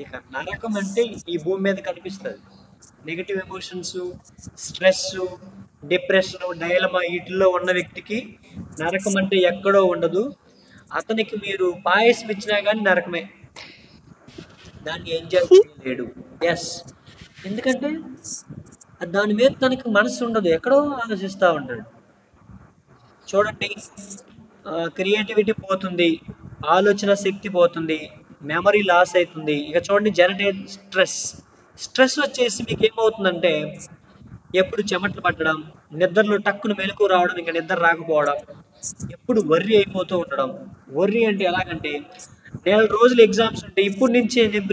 ఇక నరకం అంటే ఈ భూమి మీద కనిపిస్తుంది. Negative emotions, stress, depression, dilemma వీటిల్లో ఉన్న వ్యక్తికి నరకం అంటే ఎక్కడో ఉండదు. అతనికి మీరు పాయసం ఇచ్చినా కానీ నరకమే, దాన్ని ఎంజాయ్ చేయలేడు. ఎస్, ఎందుకంటే దాని మీద తనకి మనసు ఉండదు, ఎక్కడో ఆలోచిస్తూ ఉంటాడు. చూడండి, క్రియేటివిటీ పోతుంది, ఆలోచన శక్తి పోతుంది, మెమరీ లాస్ అవుతుంది. ఇక చూడండి, జనరేట్ స్ట్రెస్ వచ్చేసి మీకు ఏమవుతుందంటే ఎప్పుడు చెమటలు పట్టడం, నిద్రలో టక్కును మెలకు రావడం, ఇంకా నిద్ర రాకపోవడం, ఎప్పుడు వర్రీ అయిపోతూ ఉండడం. వర్రీ అంటే ఎలాగంటే 4 రోజులు ఎగ్జామ్స్ ఉంటే ఇప్పుడు నుంచే నేను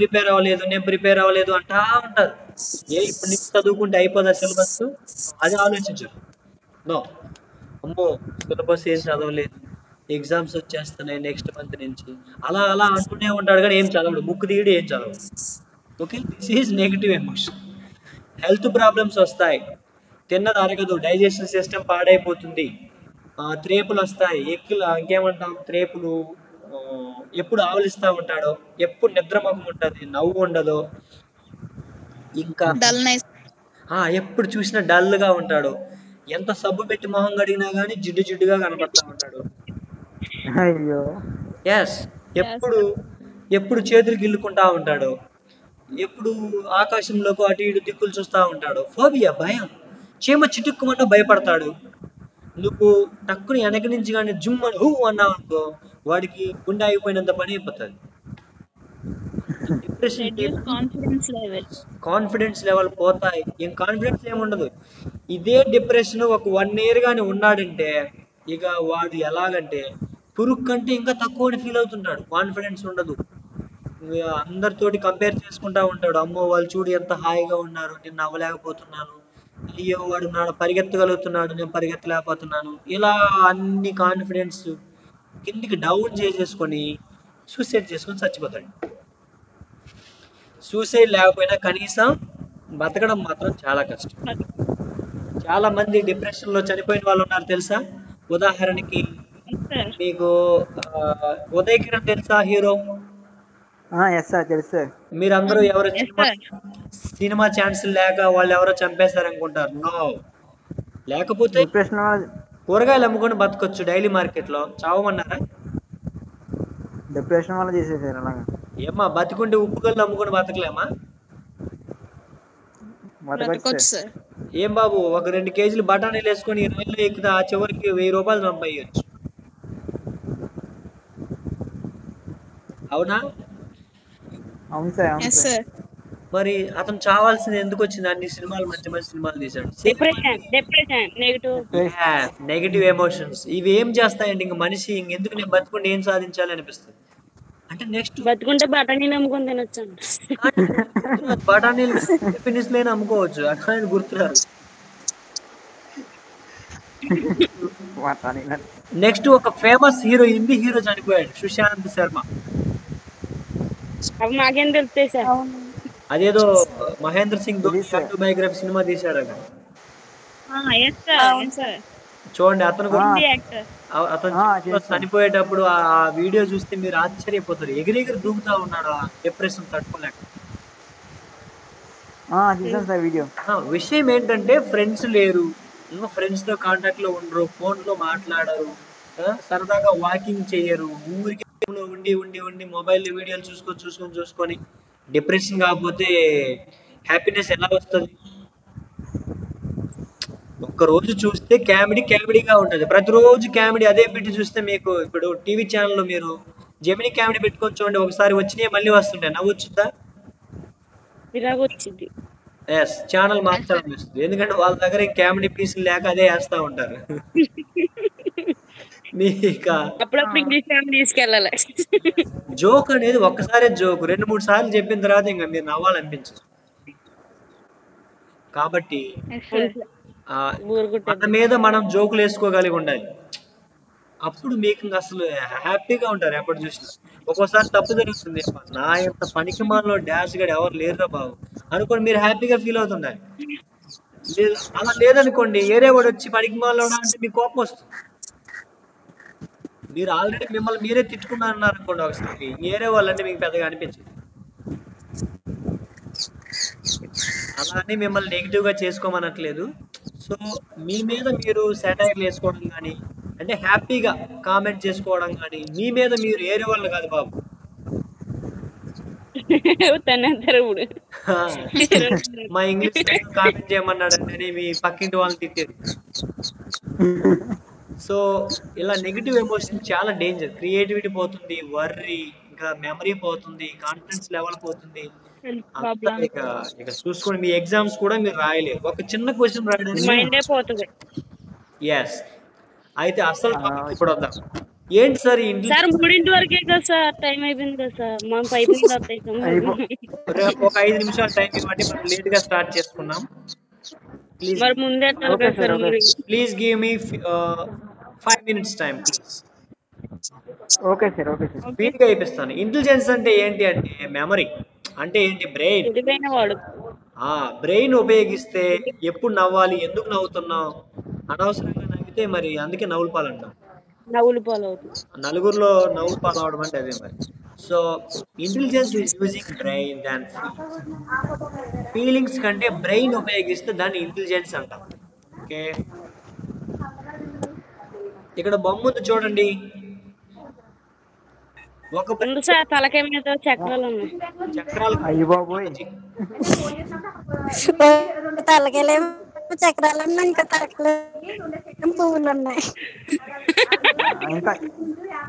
ప్రిపేర్ అవ్వలేదు అంటా ఉంటారు. ఇప్పుడు నుంచి చదువుకుంటే అయిపోదా సిలబస్? అది ఆలోచించరు. నో, అమ్మో సిలబస్ ఏం చదవలేదు, ఎగ్జామ్స్ వచ్చేస్తున్నాయి నెక్స్ట్ మంత్ నుంచి, అలా అలా అంటూనే ఉంటాడు కానీ ఏం చదవడు, బుక్ తీయడు, ఏం చదవడు. Okay, this is negative emotion. Health problems వస్తాయి, తిన్నది అరగదు, డైజెషన్ సిస్టమ్ పాడైపోతుంది, త్రేపులు వస్తాయి, ఇంకేమంటాం త్రేపులు, ఆ, ఎప్పుడు ఆవలిస్తూ ఉంటాడో, ఎప్పుడు నిద్రమొఖం ఉంటుంది, నవ్వు ఉండదు, ఇంకా డల్నెస్. ఎప్పుడు చూసినా డల్గా ఉంటాడు, ఎంత సబ్బు పెట్టి మొహం కడిగినా కానీ జిడ్డు జిడ్డుగా కనపడతా ఉంటాడు. అయ్యో ఎస్, ఎప్పుడు ఎప్పుడు చేతులు గిల్లుకుంటా ఉంటాడు, ఎప్పుడు ఆకాశంలోకి అటు ఇటు దిక్కులు చూస్తూ ఉంటాడు. ఫోబియా, భయం, చీమ చిటుక్కుమన్నా భయపడతాడు. నువ్వు టక్కుని వెనక నుంచి కానీ జుమ్ అని హూ అన్నావు అనుకో, వాడికి గుండె ఆగిపోయినంత పని అయిపోతుంది. Depression reduce confidence level. Confidence level పోతాయి, ఏం కాన్ఫిడెన్స్ ఏముండదు. ఇదే డిప్రెషన్ ఒక 1 year కానీ ఉన్నాడంటే ఇక వాడు ఎలాగంటే పురుగు కంటే ఇంకా తక్కువ ఫీల్ అవుతుంటాడు, కాన్ఫిడెన్స్ ఉండదు. అందరితోటి కంపేర్ చేసుకుంటా ఉంటాడు. అమ్మో వాళ్ళు చూడు ఎంత హాయిగా ఉన్నారు, నేను నవ్వలేకపోతున్నాను, అయ్యో వాడు నాడు పరిగెత్తగలుగుతున్నాడు, నేను పరిగెత్తలేకపోతున్నాను. ఇలా అన్ని కాన్ఫిడెన్స్ కిందికి డౌన్ చేసేసుకొని సూసైడ్ చేసుకొని చచ్చిపోతాడు. సూసైడ్ లేకపోయినా కనీసం బతకడం మాత్రం చాలా కష్టం. చాలా మంది డిప్రెషన్ లో చనిపోయిన వాళ్ళు ఉన్నారు తెలుసా? ఉదాహరణకి మీకు ఉదయ్ కిరణ్ తెలుసా, హీరో? ఎస్ సార్ తెలుసు సార్. మీరందరూ ఎవరు సినిమా ఛాన్స్ లేక వాళ్ళు ఎవరో చంపేశారనుకుంటారు. నో, లేకపోతే డిప్రెషన్ కూరగాయలు అమ్ముకొని బతకొచ్చు డైలీ మార్కెట్ లో, చావమన్నారా? డిప్రెషన్ వల్ల చేసేసారు అలాగా. ఏమ్మా బతికుంటే ఉప్పు కళ్ళు అమ్ముకొని బతకలేమా? బతకొచ్చు సార్. ఏం బాబు, ఒక 2 kgs బఠానీలు వేసుకొని రైల్లో ఎక్కితే ఆ చివరికి 1000 రూపాయలు సంపాదించచ్చు. అవునా? అవును సార్, అవును సార్. మరి అతను చావాల్సింది ఎందుకు వచ్చింది? అన్ని సినిమాలు మంచి మంచి సినిమాలు తీశాడు. నెగిటివ్ ఎమోషన్స్ ఇవి ఏం చేస్తాయండి, ఇంక మనిషి ఇంకెందుకు నేను బతుకుంటే ఏం సాధించాలి అనిపిస్తుంది. అంటే నెక్స్ట్ బతుకుంటే బఠానీలు అమ్ముకొని తినొచ్చు. బఠానీలు ఫినిష్ లేని అమ్ముకోవచ్చు, అక్కడ గుర్తురాదు. నెక్స్ట్ ఒక ఫేమస్ హీరో, హిందీ హీరో చనిపోయాడు, సుశాంత్ శర్మ. అవి మాకేం తెలుస్తాయి సార్. అదేదో మహేంద్ర సింగ్ ధోని ఇది సార్ ఆటోబయోగ్రఫీ సినిమా తీశాడట. ఎస్ సార్ అవును ఎస్ సార్. సార్ చూడండి అతను కూడా హిందీ యాక్టర్. అతను చివరిలో చేశాను. చనిపోయేటప్పుడు ఆ వీడియో చూస్తే మీరు ఆశ్చర్యపోతారు. ఎగిరెగిరి దూకుతా ఉన్నాడు ఆ డిప్రెషన్ తట్టుకోలేక. చూసాను సార్ వీడియో. విషయం ఏంటంటే ఫ్రెండ్స్ లేరు, ఫ్రెండ్స్ తో కాంటాక్ట్ లో ఉండరు, ఫోన్ లో మాట్లాడరు, సరదాగా వాకింగ్ చేయరు, ఊరికి ఉండి ఉండి ఉండి మొబైల్ వీడియోలు చూసుకొని డిప్రెషన్ కాకపోతే హ్యాపీనెస్ ఎలా వస్తుంది? ఒక్కరోజు చూస్తే కామెడీగా ఉంటుంది. ప్రతిరోజు కామెడీ అదే పెట్టి చూస్తే మీకు ఇప్పుడు టీవీ ఛానల్లో మీరు జెమిని కామెడీ పెట్టుకొని చూడండి, ఒకసారి వచ్చినాయి మళ్ళీ వస్తుంటాయి, నవ్వొచ్చుద్దా? విరాగ్ వచ్చింది. ఎస్, ఛానల్ మార్చాలనిపిస్తుంది. ఎందుకంటే వాళ్ళ దగ్గర కామెడీ పీసులు లేక అదే వేస్తా ఉంటారు. మీకు అప్పుడప్పుడు ఇంగ్లీష్ ఫ్యామిలీ తీసుకెళ్ళాలి. జోక్ అనేది ఒక్కసారే జోక్, 2-3 సార్లు చెప్పిన తర్వాత ఇంకా మీరు నవ్వాలనిపించదు. కాబట్టి మన మీద మనం జోకులు వేసుకోగలిగి ఉండాలి. అప్పుడు మీకు అసలు హ్యాపీగా ఉంటారు ఎప్పుడు చూసినా. ఒక్కోసారి తప్పు జరుగుతుంది, నా ఎంత పనికి మాలో డాష్ గడు ఎవరు లేరురా బాబు అనుకోండి, మీరు హ్యాపీగా ఫీల్ అవుతుండాలి. అలా లేదనుకోండి, ఏరే వాడు వచ్చి పనికి మాలో అంటే మీకు కోపం వస్తుంది. మీరు ఆల్రెడీ మిమ్మల్ని మీరే తిట్టుకున్నారు అనుకోండి ఒకసారి, ఏరే వాళ్ళంటే మీకు పెద్దగా అనిపించదు. అలానే మిమ్మల్ని నెగిటివ్ గా చేసుకోమనట్లేదు. సో మీ మీద మీరు సెటైర్లు వేసుకోవడం కానీ, అంటే హ్యాపీగా కామెంట్ చేసుకోవడం కానీ, మీ మీద మీరు ఏరే వాళ్ళు కాదు బాబు. మా ఇంగ్లీష్ కామెంట్ చేయమన్నాడు అని మీ పక్కింటి వాళ్ళని తిట్టేది. సో ఇలా నెగిటివ్ ఎమోషన్ చాలా డేంజర్. క్రియేటివిటీ పోతుంది, వర్రీ, ఇంకా మెమరీ పోతుంది, కాన్ఫిడెన్స్ లెవెల్ పోతుంది. ఇక చూసుకోండి, మీ ఎగ్జామ్స్ కూడా మీరు రాయలేరు. ఒక చిన్న క్వశ్చన్ రాయడానికి. ఎస్, అయితే అసలు ఇప్పుడు వద్దాం. ఏంటి సార్ సార్ 3 వరకే కదా సార్, టైం అయిపోయింది కదా సార్. మనం ఒక 5 నిమిషాలు టైం ఇవ్వండి, మనం లేట్ గా స్టార్ట్ చేసుకున్నాం. మరి ముందే please give me 5 minutes time please. Okay sir, okay sir. Speed గా అయిపిస్తాను. ఇంటెలిజెన్స్ అంటే ఏంటి అంటే మెమరీ అంటే ఏంటి? బ్రెయిన్. బ్రెయిన్ ఉపయోగిస్తే ఎప్పుడు నవ్వాలి, ఎందుకు నవ్వుతున్నాం, అనవసరంగా నవ్వితే మరి అందుకే నవ్వులు పాలంటాం. నలుగురిలో నవ్వులు పాలు అవడం అంటే అదే మరి. So intelligence is using brain than feelings కంటే బ్రెయిన్ ఉపయోగిస్తే దాన్ని ఇంటెలిజెన్స్ అంటాం. ఓకే, ఇక్కడ బొమ్మ ఉంది చూడండి. ఒక తలకాయ మీద చక్రాలు ఉన్నాయి. చక్రాలు అయ్య బాబోయ్, తలకాయలేమో చక్రాలు ఉన్నాయి, ఇంకా తలకాయలు పువ్వులు ఉన్నాయి. ఇంకా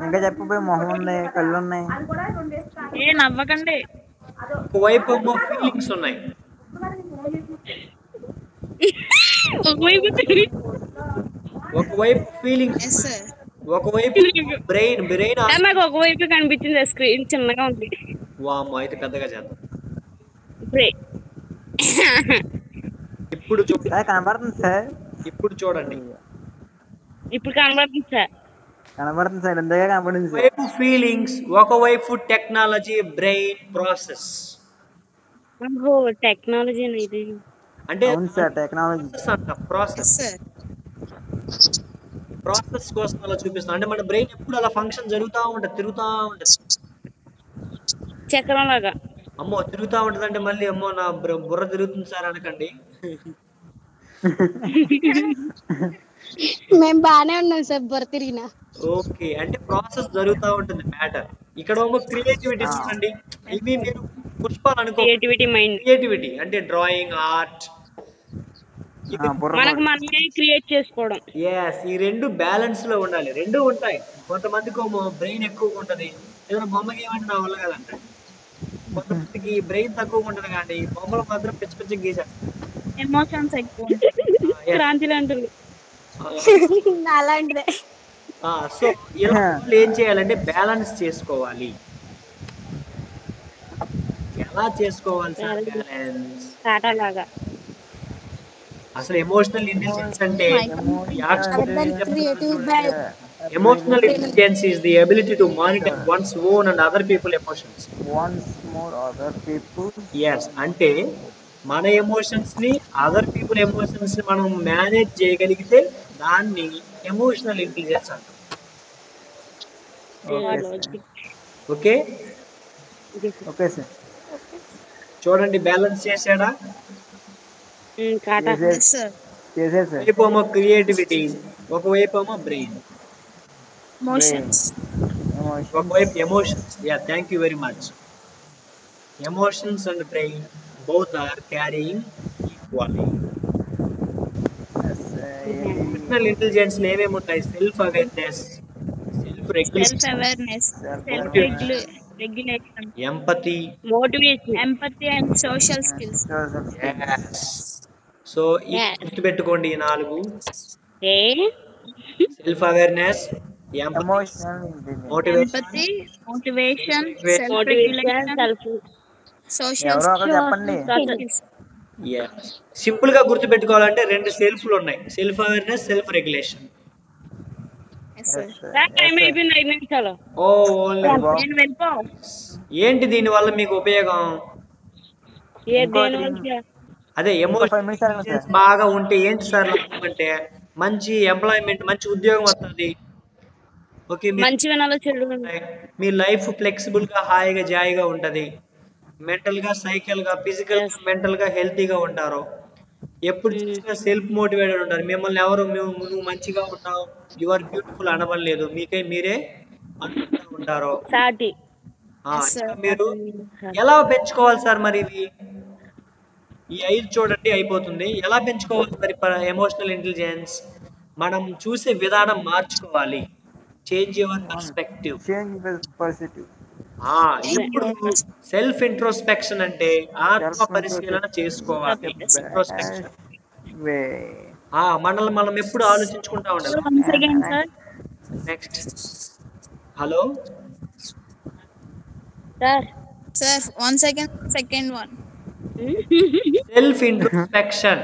ఇంకా చెప్పబోయే మొహం ఉంది, కళ్ళు ఉన్నాయి. నవ్వకండి. ఒకవైపు ఫీలింగ్స్ ఉన్నాయి, ఒకవైపు ఫీలింగ్స్, ఒకవైపు బ్రెయిన్. నాకు ఒకవైపు కనిపించింది, స్క్రీన్ చిన్నగా ఉంది. వామ్మో, అయితే పెద్దగా చేద్దాం. ఇప్పుడు కనబడుతుంది సార్, ఇప్పుడు చూడండి. ఇప్పుడు కనబడుతుంది సార్, కనబడుతుంది సార్, ఎంతగా కనబడింది సార్. ఒకవైపు ఫీలింగ్స్, ఒకవైపు టెక్నాలజీ, బ్రెయిన్ ప్రాసెస్. టెక్నాలజీ అంటే టెక్నాలజీ ప్రాసెస్ కోసం అలా చూపిస్తాం. అంటే మన బ్రెయిన్ ఎప్పుడు అలా ఫంక్షన్ జరుగుతూ ఉంటుంది, తిరుగుతూ ఉంటుంది, చక్రం లాగా. అమ్మో తిరుగుతూ ఉంటుంది అంటే మళ్ళీ అమ్మో నా బుర్ర తిరుగుతుంది సార్ అనకండి. మేము బానే ఉన్నాం సార్, బుర్ర తిరిగిన. ఓకే, అంటే ప్రాసెస్ జరుగుతూ ఉంటుంది మ్యాటర్. ఇక్కడ క్రియేటివిటీ చూడండి. ఇవి మీరు పుష్పాలు అనుకో, క్రియేటివిటీ అంటే డ్రాయింగ్, ఆర్ట్, మనకు మనమే క్రియేట్ చేసుకోవడం. ఈ రెండు బ్యాలెన్స్ లో ఉండాలి. రెండు ఉంటాయి. కొంతమందికి బ్రెయిన్ ఎక్కువగా ఉంటది, ఏదైనా బొమ్మ గీయమంటే నా వల్ల కాదంట. కొంతమందికి బ్రెయిన్ తక్కువగా ఉంటది, కానీ బొమ్మలు మాత్రం పిచ్చి పిచ్చి గీసారు. ఎమోషన్స్ ఎక్కువ, క్రాంతి లాంటివి అలాంటిదే. సో ఇలా ఏం చేయాలంటే బ్యాలెన్స్ చేసుకోవాలి. ఎలా చేసుకోవాలి సార్ బ్యాలెన్స్? లాగా. అసలు ఎమోషనల్ ఇంటెలిజెన్స్ అంటే Emotional intelligence is the ability to monitor one's own and other people emotions. Once more other people. Yes, అంటే మన ఎమోషన్స్ ని అదర్ పీపుల్ ఎమోషన్స్ ని మనం మేనేజ్ చేయగలిగితే దాన్ని ఎమోషనల్ ఇంటెలిజెన్స్ అంటాం. Okay okay sir. చూడండి బ్యాలెన్స్ చేశాడా? చేసేది సార్. ఒకవైపు క్రియేటివిటీ, ఒకవైపు బ్రెయిన్, ఒకవైపు emotions. Yeah, thank you very much. Emotions and brain both are carrying equally. Emotional intelligence లో ఏమేమి ఉంటాయి? Self awareness, self regulation, empathy, motivation, empathy and social skills. So గుర్తుపెట్టుకోండి ఈ 4. సెల్ఫ్ అవేర్నెస్, మోటివేషన్, చెప్పండి. Simple గా గుర్తుపెట్టుకోవాలంటే 2 సెల్ఫ్లు ఉన్నాయి, self awareness, self regulation. ఏంటి దీని వల్ల మీకు ఉపయోగం? అదే ఎమోషనల్ బాగా ఉంటే ఏంటి సార్ లాభం అంటే మంచి ఎంప్లాయ్మెంట్, మంచి ఉద్యోగం వస్తుంది. ఓకే, మీ లైఫ్ ఫ్లెక్సిబుల్ గా హాయిగా జాయిగా ఉంటది. మెంటల్ గా, సైకిల్ గా, ఫిజికల్ గా, మెంటల్ గా హెల్తీగా ఉంటారు. ఎప్పుడు చూసినా సెల్ఫ్ మోటివేటెడ్ ఉంటారు. మిమ్మల్ని ఎవరు నువ్వు మంచిగా ఉంటావు, యు ఆర్ బ్యూటిఫుల్ అనవలేదు, మీరే అనుకుంటూ ఉంటారు. మీరు ఎలా పెంచుకోవాలి సార్ మరి ఇవి? ఈ 5 చూడండి అయిపోతుంది. ఎలా పెంచుకోవాలి మరి ఎమోషనల్ ఇంటెలిజెన్స్? మనం చూసే విధానం మార్చుకోవాలి. Change your perspective. ఇప్పుడు సెల్ఫ్ ఇంట్రోస్పెక్షన్ అంటే ఆత్మ పరిశీలన చేసుకోవాలి. ఇంట్రోస్పెక్షన్ మనల్ని మనం ఎప్పుడు ఆలోచించుకుంటా ఉండాలి. Next, hello sir 1 second, second 1. Self introspection,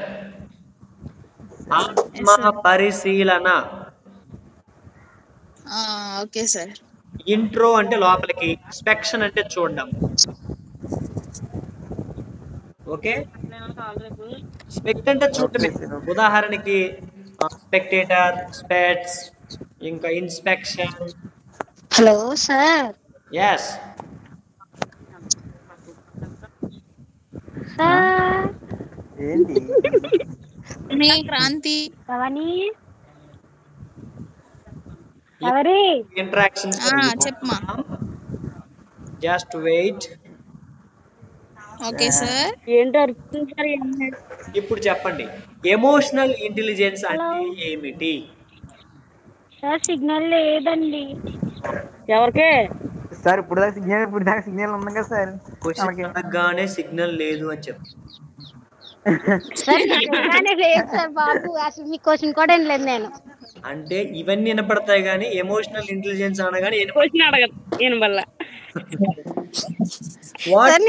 ఆత్మ పరిశీలన. Okay sir. ఇంట్రో అంటే లోపలికి, స్పెక్షన్ అంటే చూడడం. ఓకే, స్పెక్ట్ అంటే చూడటమే. ఉదాహరణకి స్పెక్టేటర్, స్పెట్స్, ఇంకా ఇన్స్పెక్షన్. Hello sir. ఎస్ ఏంటి? క్రాంతి ఇంటరాక్షన్స్. చెప్పమా. Just wait. Okay sir. ఇప్పుడు చెప్పండి, ఎమోషనల్ ఇంటెలిజెన్స్ అంటే ఏమిటి? సార్ సిగ్నల్ లేదండి. ఎవరికే సార్? ఇప్పుడు దాకా సిగ్నల్ ఉంది కదా సార్. క్వశ్చన్ అడగగానే సిగ్నల్ లేదు అని చెప్పు. లేదు సార్ బాబు, అసలు మీ క్వశ్చన్ కూడా లేదు నేను. అంటే ఇవన్నీ వినపడతాయి కానీ ఎమోషనల్ ఇంటెలిజెన్స్ అనగానే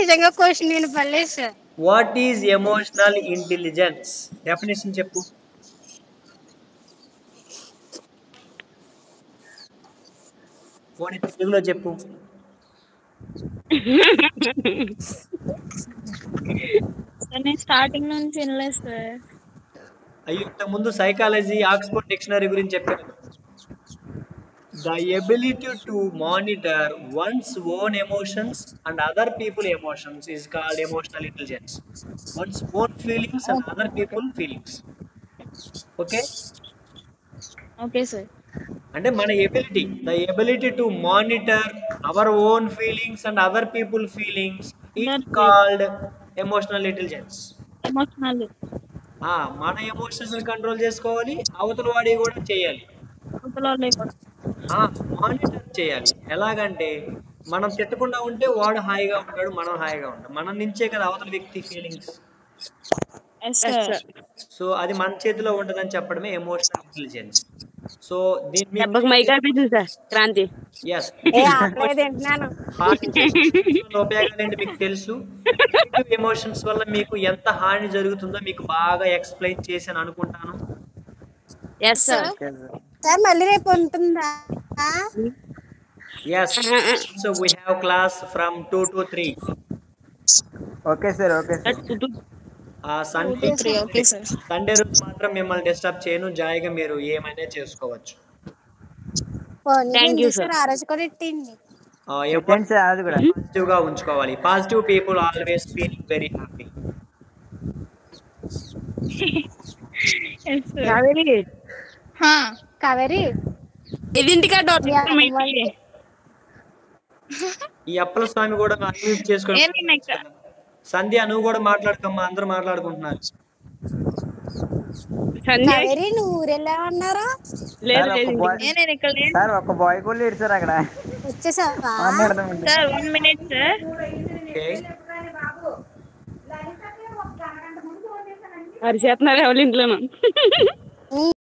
నిజంగా క్వశ్చన్ వినపడలేదు sir. What is emotional intelligence? Definition చెప్పు. తెలుగులో చెప్పు. స్టార్టింగ్ నుంచి వినలేదు సార్. అయ్యో, ఇంతకు ముందు సైకాలజీ, ఆక్స్ఫోర్డ్ డిక్షనరీ గురించి చెప్పాను. The ability to monitor one's own emotions and other people's emotions is called emotional intelligence. One's own feelings and other people's feelings. Okay? Okay sir. అంటే మన ability, the ability to monitor our own feelings and other people's feelings is called emotional intelligence. Emotional. మన emotions control చేసుకోవాలి, అవతల వాడి కూడా చేయాలి, monitor చేయాలి. ఎలాగంటే మనం తిట్టకుండా ఉంటే వాడు హాయిగా ఉంటాడు, మనం హాయిగా ఉంటాం. మనం నుంచే కదా అవతల వ్యక్తి ఫీలింగ్స్. సో అది మన చేతిలో ఉంటదని చెప్పడమే ఎమోషనల్ ఇంటెలిజెన్స్. సో దీన్ని క్రాంతి ఉపయోగాలు ఏంటి మీకు తెలుసు. ఎమోషన్స్ వల్ల మీకు ఎంత హాని జరుగుతుందో మీకు బాగా ఎక్స్ప్లెయిన్ చేశాను అనుకుంటాను. సార్ మళ్ళీ రేపు ఉంటుందా? Yes. So we have class from 2 to 3. Okay sir okay sir Sunday okay sir. Sunday రోజు మాత్రం మిమ్మల్ని డిస్టర్బ్ చేయను. జాయిగా మీరు ఏమైనా చేసుకోవచ్చు. Thank you, sir. సార్ ఆ రోజు కూడా ఇట్టింది. సెకండ్ సార్ అది కూడా పాజిటివ్ గా ఉంచుకోవాలి. Positive people always feel very happy. Yes, sir. హా, కావేరి ఎదింటికా డాట్ ఈ అప్పల స్వామి కూడా అన్మ్యూట్ చేసుకొని నేను ఇక్కడ సంధ్య నువ్వు కూడా మాట్లాడుకోమ్మా. అందరూ మాట్లాడుకుంటున్నారు. సంధ్య కావేరి నువ్వు ఊరెళ్ళావన్నారా? సార్ ఒక బాయ్ నేను ఇక్కడ లేను సార్ ఒక బాయ్ కూడా లేడు సార్ అక్కడ వచ్చేసావా? మాట్లాడదాం సార్. 1 minute sir. ఓకే, అరిచేస్తున్నారు ఎవరి ఇంట్లోనూ.